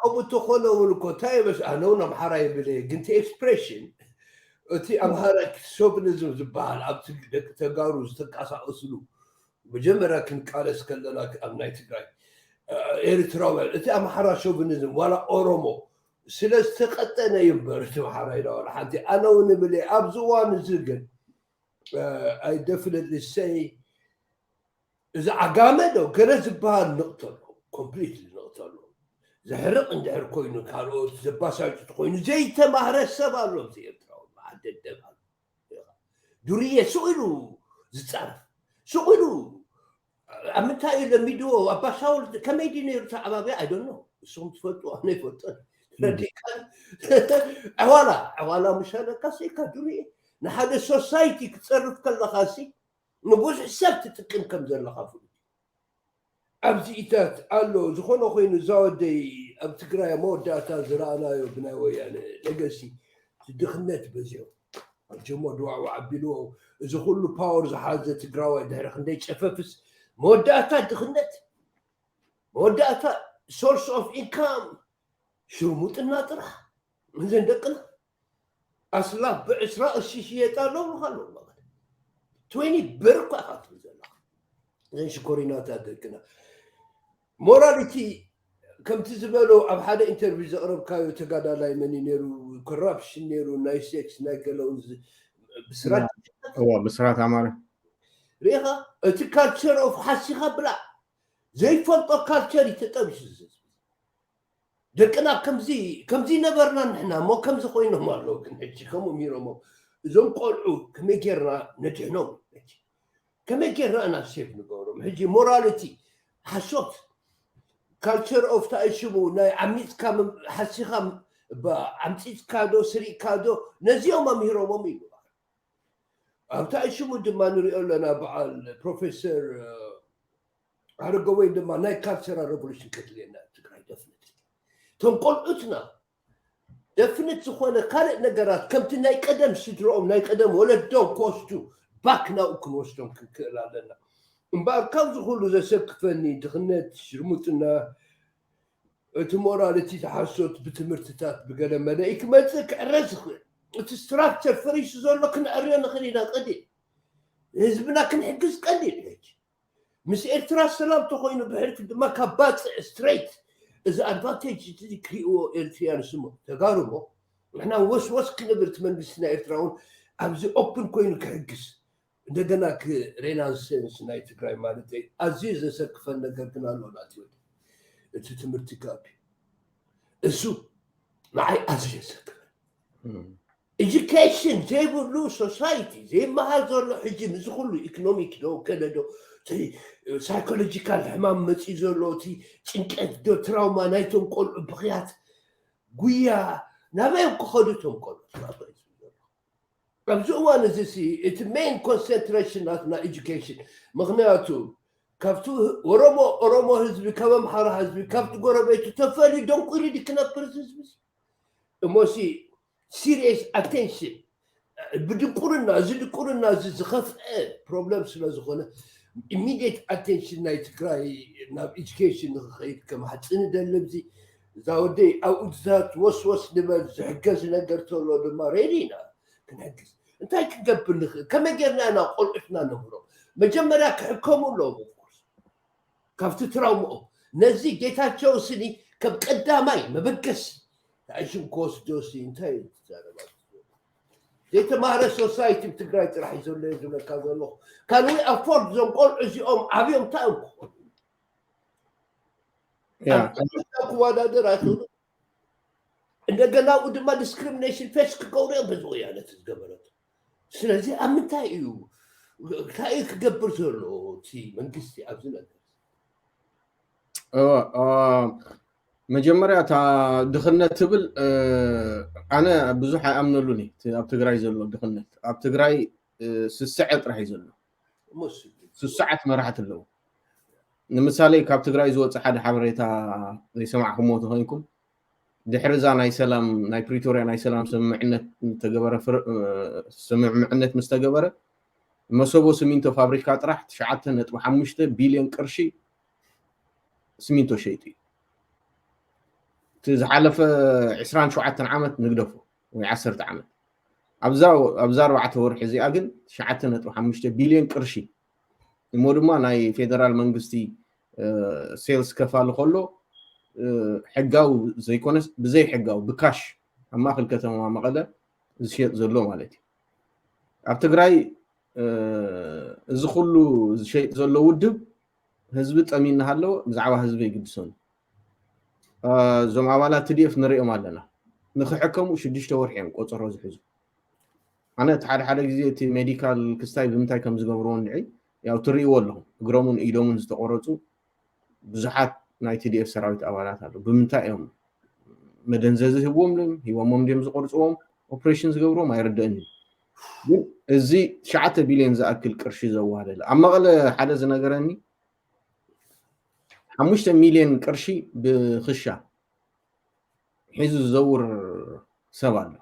ከምኡ ተኾነ እውን እኮ እንታይ በስ ኣነ እውን ኣምሓራ የብለ ግን እቲ ኤክስፕሬሽን እቲ ኣምሓራ ሾቪኒዝም ዝበሃል ኣብቲ ደቂ ተጋሩ ዝተንቀሳቀስሉ መጀመርያ ክንቃለስ ከለና ኣብ ናይ ትግራይ ኤርትራውያን እቲ ኣምሓራ ሾቪኒዝም ዋላ ኦሮሞ ስለ ዝተቐጠነ ይምበር እቲ ኣምሓራ ኢላ ዋላ ሓንቲ ኣነ እውን እብለ ኣብዚ እዋን እዚ ግን I definitely say እዚ ዓጋመ ዶ ገለ ዝበሃል ንቕተሎ ኮምፕሊትሊ ንቕተሎ زهرق عند هركوينو كارو زباسات تكوينو زي تمهر السبالو زي تراو بعد الدبل دوريه سئلو زتصرف سئلو امتى لميدو اباشاول كميدين يرتع ابابي I don't know سوم تفوتو انا فوتو راديكال اوالا مش انا كاسي كدوريه نحد السوسايتي كتصرف كل خاسي نبوز حساب تتقن كم زلخا فلو ኣብዚ ኢታት ኣሎ ዝኾነ ኮይኑ ዛወደይ ኣብ ትግራይ መወዳእታ ዝረኣናዮ ብናይ ወያነ ለገሲ ድኽነት በዚዮ ጀሞ ድዋዕዋዕ ኣቢልዎ እዚ ኩሉ ፓወር ዝሓዘ ትግራዋይ ድሕሪ ክንደይ ጨፈፍስ መወዳእታ ድኽነት መወዳእታ ሶርስ ኦፍ ኢንካም ሽርሙጥና ጥራሕ ምንዘን ደቅና ኣስላፍ ብዕስራ ቅርሺ ሽየጣሎ ምኻሎ 20 ብር እኳ ካትብል ዘለካ እዘን ሽኮሪናታት ደቅና morality ከምቲ ዝበሎ ኣብ ሓደ ኢንተርቪው ዘቕረብካዮ ተጋዳላይ መን ነይሩ ኮራፕሽን ነይሩ ናይ ሴክስ ናይ ገለውን بسرات هو بسرات عماره ريها الكالتشر اوف حسيخه بلا زي فلطه كالتشر يتطبش دقنا كمزي نبرنا نحنا مو كمزي خوينا مالو كنحكي كمو ميرو زوم قلعو كمي كيرنا نجحنهم كمي كيرنا انا سيف نقولهم هجي موراليتي حسوت كالتشر اوف تايشمو ناي عميت كام حسيخه عمتيت كادو سري كادو نزيوم ميرو ميلو تايشمو دما نريو لنا بعد بروفيسور هرقوي دما ناي كالتشر ريفولوشن كتلينا تقراي دفنت تنقلعتنا دفنت زخونه كارئ نقرات كمت ناي قدم سدروم ناي قدم ولدهم كوستو باكنا وكنوستهم كلا لنا مبار كم زخولو زي سكفني دخنت شرموتنا تموراليتي تحسوت بتمرتتات بقلم ملايك ما تك رزق تستراكتر فريش زولك نعرينا خلينا قدي حزبنا كنحقز قليل هيك مس إرترا سلام تخوينو بحرف ما كبات ستريت إذا أدفانتيج تدي كريو إرتريان سمو تقاربو إحنا وس كنبرت من بسنا إرتراون أبزي أوبن كوينو كحقز እንደገና ሬናንሰንስ ናይ ትግራይ ማለት ኣዝዩ ዘሰክፈን ነገር ግን ኣሎ ናትዮ እቲ ትምህርቲ ጋቢ እሱ ንዓይ ኣዝዩ ዘሰክፈን ኤጁኬሽን ዘይብሉ ሶሳይቲ ዘይመሃር ዘሎ ሕጂ ምዝ ኩሉ ኢኮኖሚክ ዶ ከለዶ ሳይኮሎጂካል ሕማም መፂ ዘሎ እቲ ጭንቀት ዶ ትራውማ ናይቶም ቆልዑ ብክያት ጉያ ናበዮም ክኸዱ እቶም ቆልዑ ኣብዚ እዋን እዚ እቲ ሜን ኮንሰንትሬሽን ናትና ኤጁኬሽን ምክንያቱ ካብቲ ኦሮሞ ህዝቢ ካብ ኣምሓራ ህዝቢ ካብቲ ጎረቤቱ ተፈልዩ ደንቁሩ ክነብር ህዝቢ እሞሲ ሲሪየስ ኣቴንሽን ብድንቁርና እዚ ድንቁርና እዚ ዝኸፍአ ፕሮብለም ስለ ዝኾነ ኢሚድየት ኣቴንሽን ናይ ትግራይ ናብ ኤጁኬሽን ንክኸይድ ከም ሓፅን ደለብዚ እዛ ወደይ ኣብኡ ትዛት ወስወስ ንበል ዝሕገዝ ነገር ተሎ ድማ ሬዲና كنحجز انت هيك تقبل كما قلنا انا قلتنا نمرو مجمرا كحكموا له كافت تراومو نزي جيتاچو سني كم قداماي مبقس تعيشون كوست دوسي انتهي جيت مهر سوسايتي بتقراي راح يزول لي يزول كازلو كانوا افورد زون قول عزيهم ابيهم تاعو يا كوادا دراسو እንደገና ድማ ዲስክሪሚኔሽን ፌስ ክገብሩ ብዙ ያለት ዝገበረት ስለዚ ኣብ ምንታይ እዩ እንታይ ክገብር ዘሎ እቲ መንግስቲ ኣብዚ ነገር መጀመርያ እታ ድኽነት ትብል ኣነ ብዙሕ ኣይኣምነሉኒ ኣብ ትግራይ ዘሎ ድኽነት ኣብ ትግራይ ስስዐ ጥራሕ እዩ ዘሎ ስስዓት መራሕቲ ኣለዉ ንምሳሌ ካብ ትግራይ ዝወፅእ ሓደ ሓበሬታ ዘይሰማዕኩሞ ተኮይንኩም ድሕርዛ ናይ ሰላም ናይ ፕሪቶሪያ ናይ ሰላም ስምምዕነት ተገበረ ስምምዕነት ምስ ተገበረ መሰቦ ሲሚንቶ ፋብሪካ ጥራሕ 9.5 ቢልዮን ቅርሺ ሲሚንቶ ሸይጡ እቲ ዝሓለፈ 27 ዓመት ንግደፉ ወይ 10 ዓመት ኣብዛ 4 ወርሒ እዚኣ ግን 9.5 ቢልዮን ቅርሺ እሞ ድማ ናይ ፌደራል መንግስቲ ሴልስ ከፋሉ ከሎ ሕጋው ዘይኮነስ ብዘይ ሕጋው ብካሽ ኣብ ማእከል ከተማ መቐለ ዝሸጥ ዘሎ ማለት እዩ ኣብ ትግራይ እዚ ኩሉ ዝሸጥ ዘሎ ውድብ ህዝቢ ጠሚና ሃለዎ ብዛዕባ ህዝቢ ይግድሰኑ እዞም ኣባላት ትዲኤፍ ንሪኦም ኣለና ንክሕከሙ 6 ወርሒ እዮም ቆፅሮ ዝሕዙ ኣነ እቲ ሓደ ግዜ እቲ ሜዲካል ክስታይ ብምንታይ ከም ዝገብርዎ ንዒ ያው ትሪእዎ ኣለኹም እግሮምን ኢዶምን ዝተቆረፁ ብዙሓት ናይ TDF ሰራዊት ኣባላት ኣለዉ ብምንታይ እዮም መደንዘዚ ሂቦሞም ድም ዝቆርፅዎም ኦፕሬሽን ዝገብርዎም ኣይርድአኒ ግን እዚ 9 ቢልዮን ዝኣክል ቅርሺ ዘዋሃደለ ኣብ መቐለ ሓደ ዝነገረኒ 5 ሚልዮን ቅርሺ ብክሻ ሒዙ ዝዘውር ሰብ ኣሎ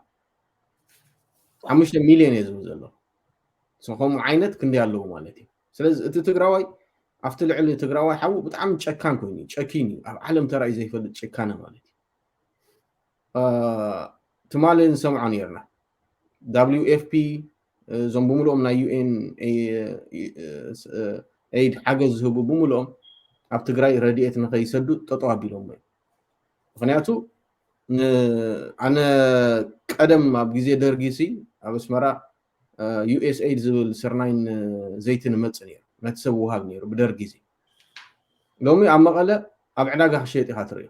5 ሚልዮን እዩ ዝብል ዘሎ ከምኡ ዓይነት ክንደይ ኣለዉ ማለት እዩ ስለዚ እቲ ትግራዋይ ኣብቲ ልዕሊ ትግራዋይ ሓው ብጣዕሚ ጨካን ኮይኑ ጨኪን ኣብ ዓለም ተራእዩ ዘይፈልጥ ጨካነ ማለት እዩ ትማሊ ንሰምዖ ነርና WFP እዞም ብምልኦም ናይ UN ኤድ ሓገዝ ዝህቡ ብምልኦም ኣብ ትግራይ ረድኤት ንኸይሰዱ ጠጠው ኣቢሎም እዩ ምክንያቱ ኣነ ቀደም ኣብ ግዜ ደርጊ ሲ ኣብ ኣስመራ USAID ዝብል ስርናይን ዘይትን መጽእ ነይሩ ነትሰብ ውሃብ ነይሩ ብደርጊ ጊዜ ሎሚ ኣብ መቐለ ኣብ ዕዳጋ ክሸጥ ኢኻ ትርእዮ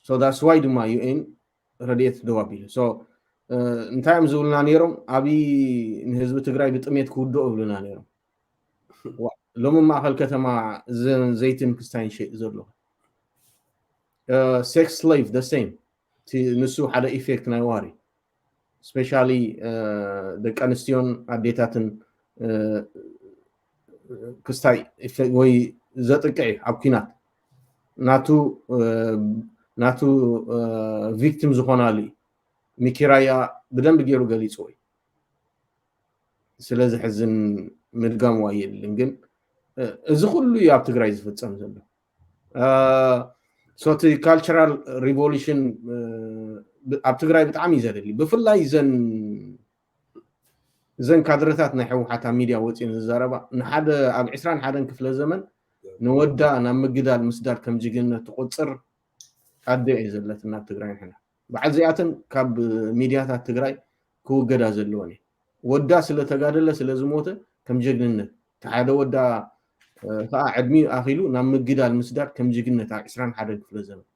so that's why ድማ UN ረድኤት ደው ኣቢሉ so እንታይ እዮም ዝብሉና ነይሮም ኣብይ ንህዝቢ ትግራይ ብጥሜት ክውድኦ ይብሉና ነይሮም ሎሚ ማእኸል ከተማ ዘይትን ክስታይ ሸይጥ ዘሎ sex slave the same ንሱ ሓደ ኢፌክት ናይ ዋሪ especially ደቂ ኣንስትዮን ኣዴታትን ክስታይ ወይ ዘጥቅዕ ኣብ ኩናት ናቱ ቪክቲም ዝኾናሉ ሚኪራያ ብደንብ ገይሩ ገሊጹ ወይ ስለዚ ሕዝን ምድጋም ዋየልን ግን እዚ ኩሉ ኣብ ትግራይ ዝፍጸም ዘሎ so the cultural revolution ኣብ ትግራይ ብጣዕሚ ይዘደሊ ብፍላይ ዘን ካድረታት ናይ ሕወሓት ኣብ ሚድያ ወፂን ዝዛረባ ንሓደ ኣብ 21 ክፍለ ዘመን ንወዳ ናብ ምግዳል ምስዳድ ከም ጅግንነት ትቆፅር ኣደ እዩ ዘለትና ኣብ ትግራይ ንሕና በዓል ዚኣተን ካብ ሚድያታት ትግራይ ክውገዳ ዘለወን ወዳ ስለተጋደለ ስለዝሞተ ከም ጅግንነት ሓደ ወዳ ከዓ ዕድሚ ኣኺሉ ናብ ምግዳል ምስዳድ ከም ጅግንነት ኣብ 21 ክፍለ ዘመን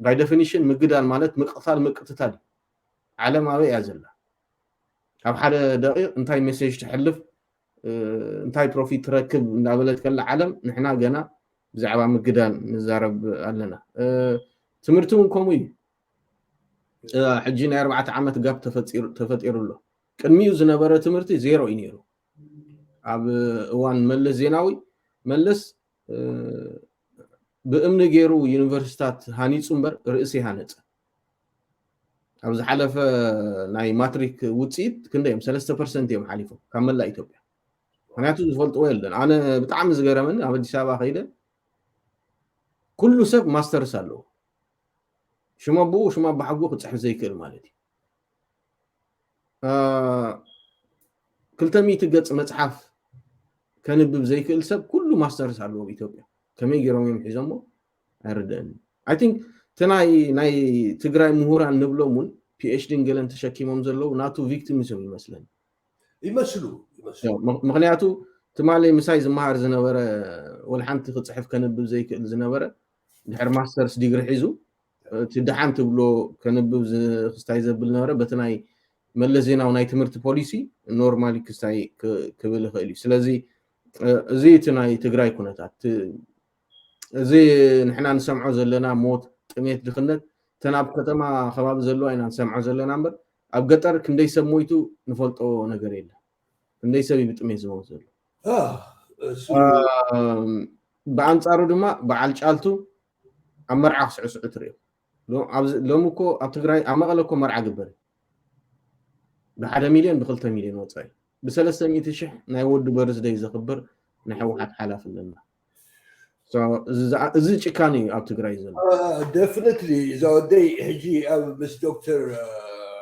by definition ምግዳል ማለት ምቅታል ምቅትታል ዓለም ኣበይ እያ ዘላ ኣብ ሓደ ደቂቕ እንታይ ሜሴጅ ትሕልፍ እንታይ ፕሮፊት ትረክብ እንዳበለት ከላ ዓለም ንሕና ገና ብዛዕባ ምግዳል ንዛረብ ኣለና ትምህርቲ እውን ከምኡ እዩ ሕጂ ናይ 4 ዓመት ጋብ ተፈጢሩ ኣሎ ቅድሚኡ ዝነበረ ትምህርቲ ዜሮ እዩ ነይሩ ኣብ እዋን መለስ ዜናዊ መለስ ብእምኒ ገይሩ ዩኒቨርሲታት ሃኒጹ እምበር ርእሲ ሃነፀ ኣብ ዝሓለፈ ናይ ማትሪክ ውፅኢት ክንደዮም 3% እዮም ሓሊፎም ካብ መላእ ኢትዮጵያ ምክንያቱ ዝፈልጥዎ የለን ኣነ ብጣዕሚ ዝገረመኒ ኣብ ኣዲስ ኣበባ ከይደ ኩሉ ሰብ ማስተርስ ኣለዎ ሽመብኡ ሽመብ ሓጉ ክፅሕፍ ዘይክእል ማለት እዩ 200 ገጽ መጽሓፍ ከንብብ ዘይክእል ሰብ ኩሉ ማስተርስ ኣለዎ ኢትዮጵያ ከመይ ገይሮም እዮም ሒዞሞ ኣይርድአኒ I think ናይ ትግራይ ምሁራን ንብሎምን PhD ገለን ተሸኪሞም ዘለው ናቱ ቪክቲሚዝም ይመስሉ ምክንያቱ ትማለይ ምሳይ ዝመሃር ዝነበረ ወልሓንቲ ክፅሕፍ ከንብብ ዘይክእል ዝነበረ ድሕር ማስተርስ ዲግሪ ሒዙ ትድሓን ትብሎ ከንብብ ክስታይ ዘብል ነበረ በቲ ናይ መለስ ዜናዊ ናይ ትምህርቲ ፖሊሲ ኖርማሊ ክስታይ ክብል ይኽእል እዩ ስለዚ እዚ እቲ ናይ ትግራይ ኩነታት እዚ ንሕና ንሰምዖ ዘለና ሞት ጥሜት ድኽነት ተናብ ከተማ ከባቢ ዘለዎ ኢና ንሰምዖ ዘለና እምበር ኣብ ገጠር ክንደይ ሰብ ሞይቱ ንፈልጦ ነገር የለን ክንደይ ሰብ ብጥሜት ዝሞት ዘሎ ብኣንጻሩ ድማ በዓል ጫልቱ ኣብ መርዓ ክስዕስዑ ትርእዮ ሎሚ እኮ ኣብ ትግራይ ኣብ መቐለ እኮ መርዓ ግበር ብ1 ሚልዮን ብ2 ሚልዮን ወፃኢ ብ300,000 ናይ ወዲ በርዝደይ ዘኽብር ናይ ሕወሓት ሓላፍ ኣለና እዚ ጭካኔ እዩ ኣብ ትግራይ ዘሎ ደፍኒትሊ እዛ ወደይ ሕጂ ኣብ ምስ ዶክተር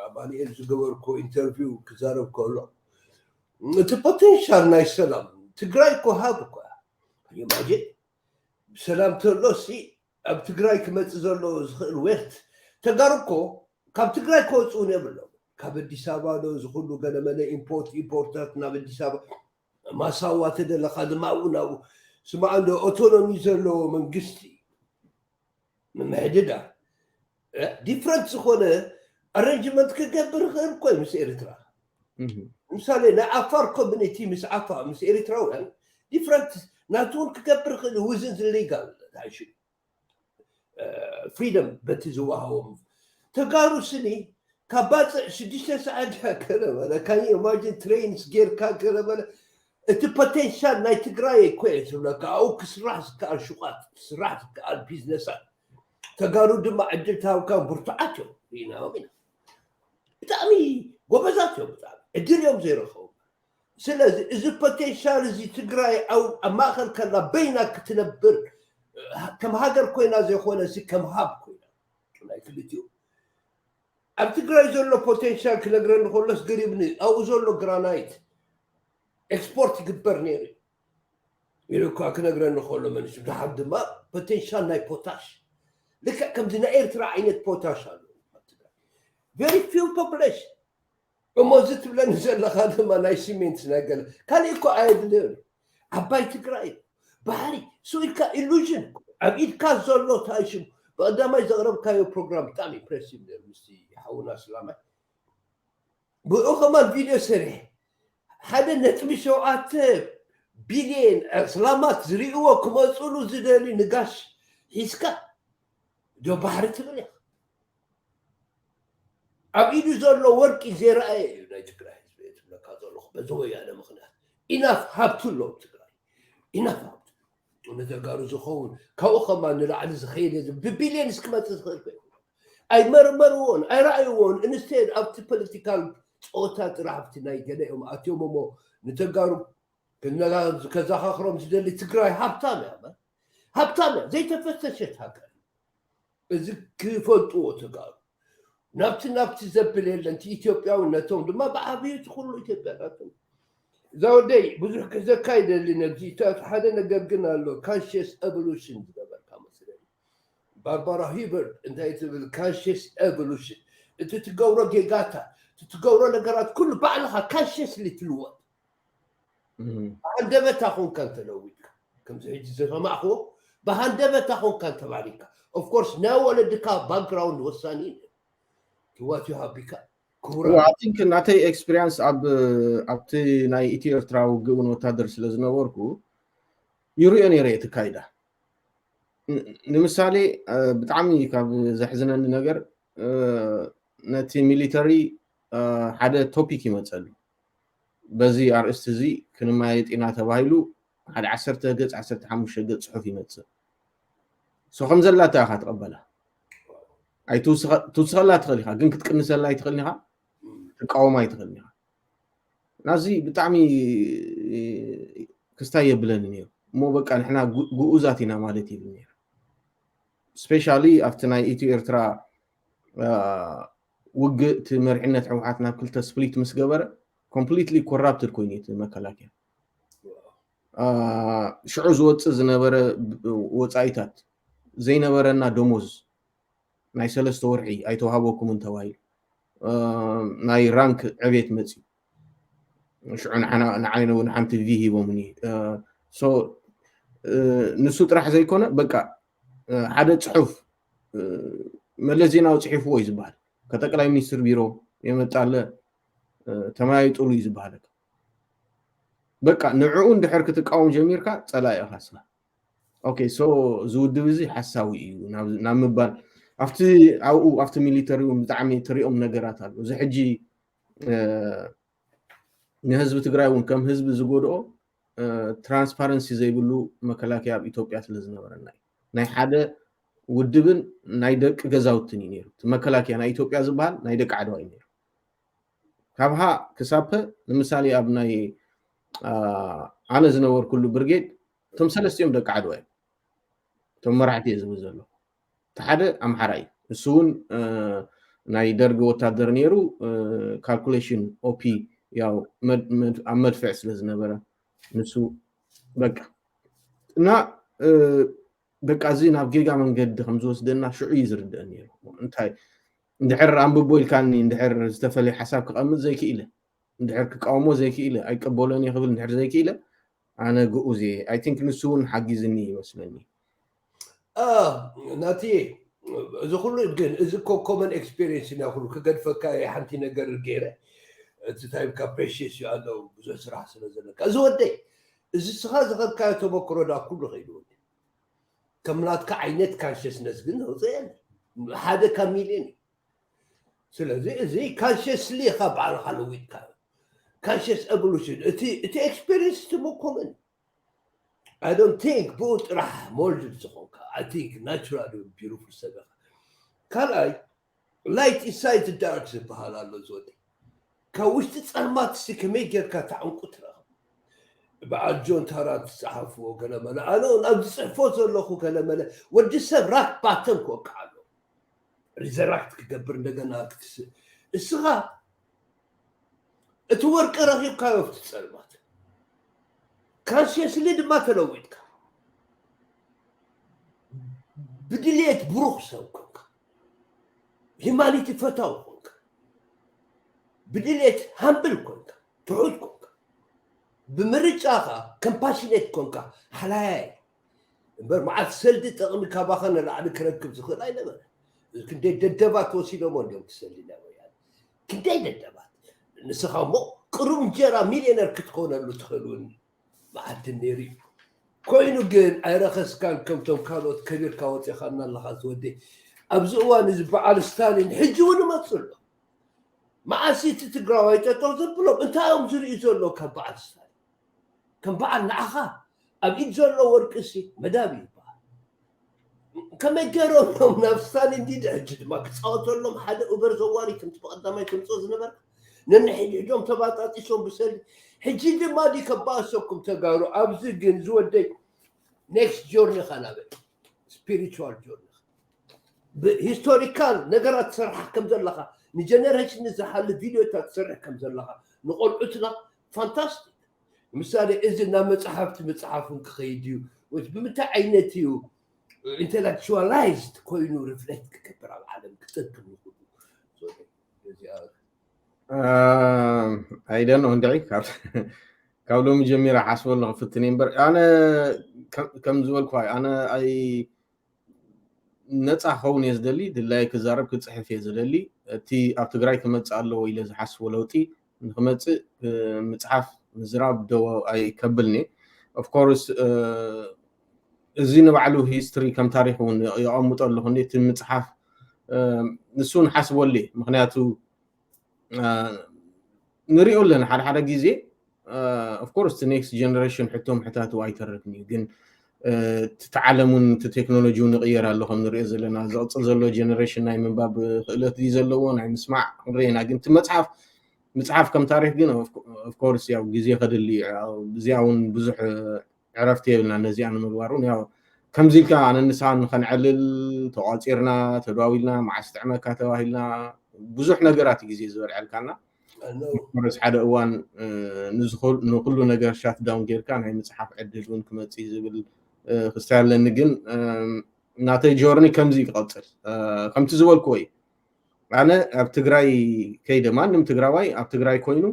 ኣማኒኤል ዝገበርኮ ኢንተርቪው ክዛረብ ከሎ እቲ ፖቴንሻል ናይ ሰላም ትግራይ እኮ ሃብ እኮ ኢማጂን ሰላም ተሎሲ ኣብ ትግራይ ክመጽእ ዘሎ ዝኽእል ወቅት ተጋሩ እኮ ካብ ትግራይ ክወፅኡን የብሎም ካብ ኣዲስ ኣበባ ዶ ዝኩሉ ገለመለ ኢምፖርታት ናብ ኣዲስ ኣበባ ማሳዋ ተደለኻ ድማ ናው ስማዕንዶ ኦቶኖሚ ዘለዎ መንግስቲ ምሕድዳ ዲፍረንት ዝኾነ ኣሬንጅመንት ክገብር ክእል ኮይ ምስ ኤርትራ ምሳሌ ናይ ኣፋር ኮሚኒቲ ምስ ዓፋር ምስ ኤርትራውያን ዲፍረንት ናቱን ክገብር ክእል ውዝን ዝሊጋል ታይሽ ፍሪደም በቲ ዝዋሃቦም ተጋሩ ስኒ ካብ ባፅዕ 6 ሰዓት ከለበለ ካን ኢማጂን ትሬንስ ጌርካ ከለበለ እቲ ፖቴንሻል ናይ ትግራይ እኮ ስለካ ኣው ክስራሕ ዝከኣል ሹቃት ክስራሕ ዝከኣል ቢዝነሳት ተጋሩ ድማ ዕድል ታውካ ብርቱዓት እዮም ኢናዎም ኢና ብጣዕሚ ጎበዛት እዮም ብጣዕሚ ዕድል እዮም ዘይረኸቡ ስለዚ እዚ ፖቴንሻል እዚ ትግራይ ኣው ኣብ ማእኸል ከላ በይና ክትነብር ከም ሃገር ኮይና ዘይኮነ እዚ ከም ሃብ ኮይና ናይ ክልቲኡ ኣብ ትግራይ ዘሎ ፖቴንሻል ክነግረኒ ከሎስ ገሪብኒ ኣብኡ ዘሎ ግራናይት ኤክስፖርት ይግበር ነይሩ ኢሉካ ክነግረኒ ከሎ መንሽ ድሓር ድማ ፖቴንሻል ናይ ፖታሽ ልክዕ ከምዚ ናይ ኤርትራ ዓይነት ፖታሽ ኣሎ ቨሪ ፊው ፖፑሌሽን وموزت بلا نزل هذا ما ناي سيمنت نقل كان يكو عيد عباي تقراي بحري سويكا إلوجن عبيد كازولو تايشم بعد ما يزغرب كايو بروجرام تاني بريسيم مستي يحاولنا سلامة بأخما الفيديو سريع هذا نتمي شوعات بيلين سلامات زريقوا كما تقولوا زدالي نقاش هيسكا جو بحري تقري عبيدو زولو وركي زي رأي نايتقراي كازولو بزوي أنا مخنا إناف هابتولو تقراي إناف ونتقارو زخون كوخما نلعن زخيل ببيلين اسكما تزخيل أي مرمرون أي رأيون إنستيد أبت بوليتيكال صوتات رعبت نايجنيهم أتيومو نتقارو كنا كذا خرم زدلي تقراي هابتامي هابتامي زي تفتشت هكذا إذا كيف أنتو تقارو نبت زبلين لأنت إثيوبيا ونتوم ما بعبي يدخلوا إثيوبيا نتوم زودي بزرق كذا كايدة اللي نجيتات حدا نقرقنا له كانشيس ايفولوشن باربارا هيبرد انت يتبل كانشيس ايفولوشن انت تقورا جيجاتا تقورا نقرات كل بعضها كانشيس اللي تلوت عندما تاخون كان تلويك كم زي زي ما اخو بهندما تاخون كان تباريكا اوف كورس ناو ولدكا باك جراوند وسانين تواتيها بك I think ناتي experience أبتي ناي إتي إرتراو جون وتادر سلزنا وركو يروي أني رأيت كايدا نمثالي بتعمي كاب زحزنا النجار نتي ميليتري حدا توبيكي مثلا بزي أرستزي كنا ما يتقنا تبايلو حدا 10 قص 15 قص صحفي مثلا سو خمسة لا تأخذ تقبلها أي توصل لا تخليها جن كتكنس لا يتخليها تقاوم يتخليها نازي بتعمي كستاي بلنني مو بقى نحنا جوزاتنا مالتي بني سبيشالي افتناي ايتي ارترا وق تمرحنا حوحاتنا كلتا سبليت مسقبر كومبليتلي كورابتد كوينيت مكلاكيا شعوز وص زنبره وصايتات زي نبرنا دموز ناي سلسته ورعي ايتوهابوكم انتوايل ناي رانك عبيت مصي شعون انا نعينه ونحمت فيه ومني سو نسو طرح زي كونه بقى حدا صحف ملزينا وصحف وي زبال كتقلاي منستر بيرو يمطاله تمايطلو يزبالك بقى نعو اندحر كتقاوم جميركا صلاي خاصه اوكي سو زود بزي حساوي نامبال after military ومتعمي تريهم نجارات هذا زي حجي نهزب تግራይ ون كم ህዝብ ዝጎድኦ ትራንስፓረንሲ ዘይብሉ መከላከያ ኣብ ኢትዮጵያ ስለ ዝነበረና ናይ ሓደ ውድብን ናይ ደቅ ገዛውትን ነይሩ መከላከያ ናይ ኢትዮጵያ ዝበሃል ናይ ደቅ ዓድዋ እዩ ነይሩ ካብሃ ክሳብ ንምሳሌ ኣብ ናይ ኣነ ዝነበር ኩሉ ብርጌድ ቶም ሰለስቲኦም ደቅ ዓድዋ እዮም ቶም መራሕቲ ዝብል ዘሎ ሓደ ኣምሓራ እዩ እሱ እውን ናይ ደርጊ ወታደር ነይሩ ካልኩሌሽን ኦፒ ያው መድፈዕ ስለ ዝነበረ ንሱ በቃ እና በቃ እዚ ናብ ጌጋ መንገዲ ከም ዝወስደና ሽዑ ይዝርድእ ነይሩ እንታይ እንድሕር ኣንብቦ ኢልካኒ እንድሕር ዝተፈለየ ሓሳብ ክቐምጥ ዘይክኢለ እንድሕር ክቃወሞ ዘይክኢለ ኣይቀበሎን ይኽብል እንድሕር ዘይክኢለ ኣነ ግኡዜ ኣይ ቲንክ ንሱ እውን ሓጊዝኒ ይመስለኒ ናቲ እዚ ኩሉ ግን እዚ ኮመን ኤክስፒሪየንስ ኢና ኩሉ ክገድፈካ ሓንቲ ነገር ገይረ እቲ ታይምካ ፕሬሽስ እዩ ኣለው ብዙሕ ስራሕ ስለ ዘለካ እዚ ወደይ እዚ ስኻ ዝኸድካዮ ተመክሮ ዳ ኩሉ ኸይዱ ከም ናትካ ዓይነት ካንሽስነስ ግን ውፅአን ሓደ ካብ ሚልዮን እዩ ስለዚ እዚ ካንሽስሊ ኢኻ ባዕልኻ ለዊጥካዮ ካንሽስ ኤቮሉሽን እቲ ኤክስፒሪየንስ ትመኮመን I don't think ብኡ ጥራሕ ሞልድድ ዝኾንካ I think naturally beautiful ሰበኻ ካልኣይ ላይት ኢንሳይድ ዳርክ ዝበሃል ኣሎ ዝወደይ ካብ ውሽጢ ፀልማት እስቲ ከመይ ጌርካ ተዓንቁ ትረኽብ በዓል ጆን ታራት ዝፀሓፍዎ ገለመለ ኣነ ኣብ ዝፅሕፎ ዘለኹ ገለመለ ወዲ ሰብ ራክ ባተም ክወቅዕ ኣሎ ሪዘራክት ክገብር እንደገና ክትስእ እስኻ እቲ ወርቂ ረኺብካዮ ኣብቲ ፀልማት ካንሽየስሊ ድማ ተለዊጥካ ብድሌት ብሩኽ ሰብ ኮንካ ሂማኒቲ ፈታዊ ኮንካ بدليت همبل كونكا تعود كونكا بمرجعها كمباشنيت كونكا حلاي مع السلد تقوم كاباخنا لعب كركب زخل أي نمر كنت ددبات وسيلة موديوم تسلي لا يعني كنت ددبات نسخة مو قرون جرا مليونير كتكون اللي تخلون مع التنيري كوينو جن أيرخس كان كم توم كانوا كبير كاوت يخلنا الله خزودي أبزوان زبع على ستالين حجون ما تصلوا مع سيت تقراوي تطلب بلوم انت يوم زري يزولو كم بعد ستالين كم بعد نعخا أبي يزولو وركسي مدابي كما يقرون لهم نفسان جديد أجد ما كتصوت لهم حدا أوبر زواري كنت بقدام يكون صوز نبر ننحي اليوم تباطاتي شون بسلي حجي ما دي كباسوكم تقارو أبزقن زودي next journey خنابل spiritual journey historical نقرأت تصرح كم زلخة نجنرهش نزحل الفيديو تصرح كم زلخة نقول عتنا فانتاستيك مثالي إذن متحفن كخيديو وبمتى عينتيو intellectualized كوينو ريفلكت كبر على العالم كتب I don't know ندعي كاولو مجميرة حسب الله في التنين بر أنا كم زول كواي أنا أي نتصح خوني يزدلي دلاي كزارب كتصحف يزدلي تي أبتقراي كمتص الله وإلى حسب ولوتي نخمتص متصحف مزراب دو أي كبلني of course زين بعلو هيستوري كم تاريخ يقوم طلع هني تمتصحف نسون حسب ولي مخنياتو نريو لنا حدا جيزي of course the next generation حتهم حتاتو ايتركني جن تتعلمون تكنولوجي ونغيرها لهم نريو زلنا زقص زلو جنريشن ناي من باب خلت دي زلو ناي نسمع نرينا جن مصحف كم تاريخ جن of course يا جيزي خد اللي زياون بزح عرفتي لنا نزي عن مغوارون يا كم زيك عن النسان خنعلل تواصيرنا تداويلنا مع استعمالك تواهيلنا بزح نغرات جيزي زور علكنا مرس حدا اوان نزخل نقول نغير شات داون غير كان هي مصحف عدلون كمصي زبل خستالن جن ناتي جورني كم زيك قصر كم تزول كوي انا اب تግራይ كيد ማንም ትግራዋይ اب تግራይ ኮይኑ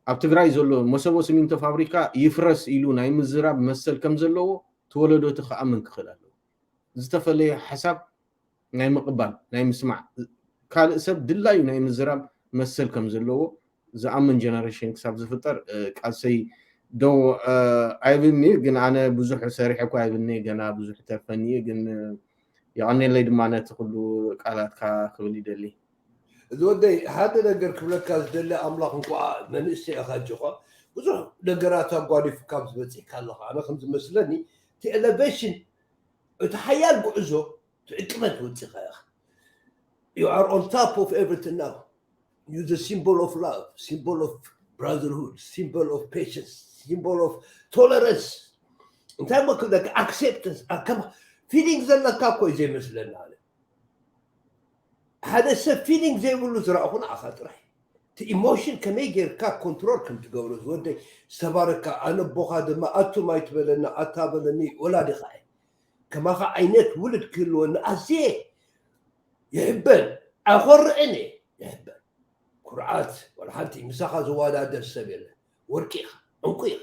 اب تግራይ ዘሎ መሰቦ ሲሚንቶ ፋብሪካ ይፍረስ ኢሉ ናይ ምዝራብ መሰል ከም ዘለዎ ተወለዶ ተኸአምን ክኽላሉ ዝተፈለየ حساب ናይ ምቅባል ናይ ምስማዕ ካልእ ሰብ ድላዩ ናይ ምዝራብ መሰል ከም ዘለዎ ዝኣምን ጀነሬሽን ክሳብ ዝፍጠር ቃልሰይ ዶ ኣይብኒ ግን ኣነ ብዙሕ ሰሪሕ እኳ ኣይብኒ ገና ብዙሕ ተፈኒ ግን ያኔ ላይ ድማነት ሁሉ ቃላትካ ክብል ይደሊ زودي هذا نقدر كلك كاز دلة أملاك نقع من استيقاظه بزح نقرات أقوالي في كابز بتسي كله أنا خمس مسلني تألبيشن تحيال بعزو تأكمل وتخير you are on top of everything now you're the symbol of love symbol of brotherhood symbol of patience symbol of tolerance أنت ما كذا acceptance كم feelings اللي كاكو زي مسلنا هذا السب فيلينج زي يقولوا زرعون على خاطري ايموشن كما يجير كا كنترول كنت تقولوا ودي سبارك انا بوخاد ما اتو ما يتبلنا اتابلني ولا دي خاي كما خا عينات ولد كله ازي يحبن اخر اني يحبن قرعات ولا حتى مساخه زوالا هذا السبيل وركيخ انقيخ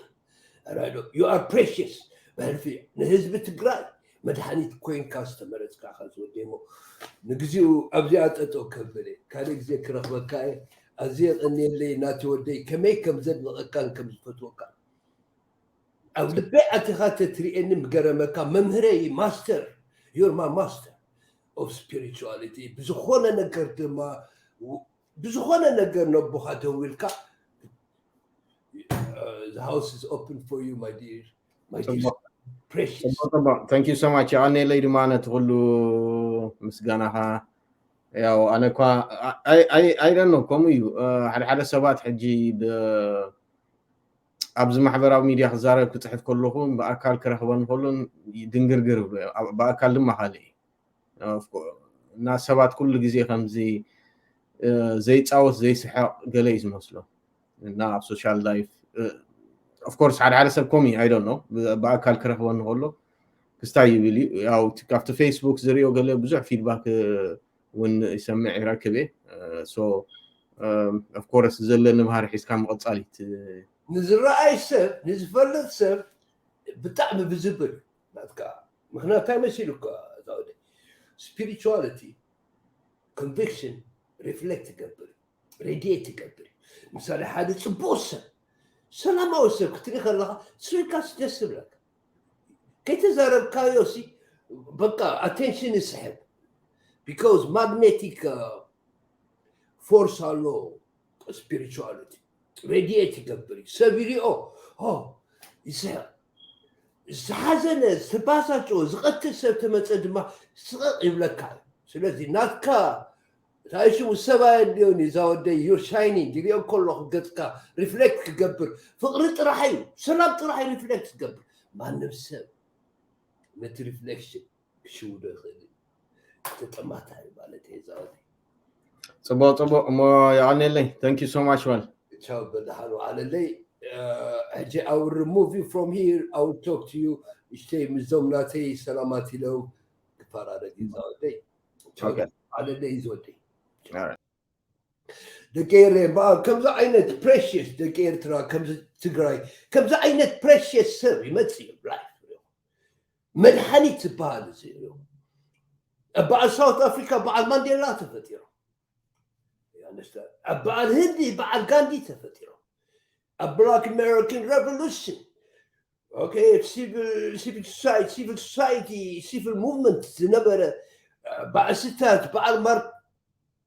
يو ار بريشيوس بالفي نهزب تقراي مدحانيت كوين كاستمرز كاخذ وديمو نجزيو ابزيات اتو كبلي كان يجزي كرخبكاي ازيد اني اللي ناتي ودي كمي كم زد كان كم فتوكا او دبعت خاطر تري ان مقرمكا ممهري ماستر يور ما ماستر اوف سبيريتواليتي بزخونه نقر دما بزخونه نقر نبوخا تويلكا the house is open for you my dear precious طبعا thank you so much يعني ليدي معنا تقولوا مسجانها ያው انا كوا I don't know كوميو ሓደ ሰባት ሕጂ ኣብዚ ማሕበራዊ ሚድያ ክዛረብ ክጽሕፍ ከለኹም በአካል ክረኽበን ከሎን ድንግርግር በአካል ድማ ሓልይ እና ሰባት ኩሉ ግዜ ከምዚ ዘይፃወት ዘይስሐቅ ገለ እዩ ዝመስሎ እና ኣብ ሶሻል ላይፍ of course ሓደ ሰብ ኮሚ I don't know በአካል ክረኽበን ከሎ ክስታይ ይብል ያው ካብቲ ፌስቡክ ዝሪኦ ገለ ብዙሕ ፊድባክ ون يسمع يركبه so of course زلنا بهار حيس كان مقصاليت نزرعي سب نزفلت سب بتعمل بزبل ناتكا مخنا تايم يسيلك زودي spirituality conviction reflect قبل radiate قبل مثال حادث صبوسة سلام أوسف كتريخ الله سويكاس جسر لك كي تزارب كايوسي بقى attention يسحب because magnetic force are low spirituality radiate قبل سبيري يسحب زحزن سباساتو زغت سبتمت ادما سغ يبلكا سلازي ناتكا تعيشوا السبا اليوني زاودي يور شايني ديريو كله قدكا ريفلكت قبل فقرت راحي سلام راحي ريفلكت قبل ما نفسه مت ريفلكشن شو دخل تطمعت هاي مالتي زاودي صبو ما يعني لي ثانك يو سو ماتش وال تشاو بدحلو على اللي I will remove you from here. I will talk to you. İşte mizomnati selamati لهم كفارة زاودي Okay. على اللي زودي All right. دقيرة بقى كم ذا عينة precious دقير ترى كم ذا تقراي كم ذا عينة precious سر ما تصير لايف ملحني تبان زيرو بعد ساوث افريكا بعد مانديلا تفتيرو يعني بعد الهندي بعد غاندي تفتيرو a Black American Revolution. Okay, civil society, civil movement. نبرة بعد ستات بعد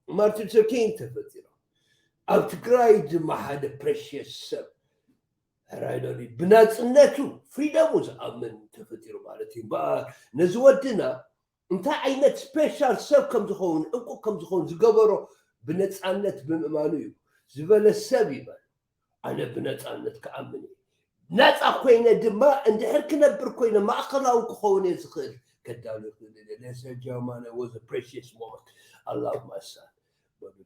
مارتن لوثر كينغ تفتيرو. أو تقرايد ما هذا precious رايدوني بنات الناتو فريدموز أمن تفتيرو مالتي بقى نزودنا انت عينت سبيشال سب كم زخون انكو كم زخون زقبرو بنات النت بمأمانيو زبالة السبيبة أنا بنت كأمني ناس أخوينا دماء عند حركنا بركوينا ما أخلاهم كخوني زخير كدالو ليس جامانا was a precious moment اللهم أسأل بدو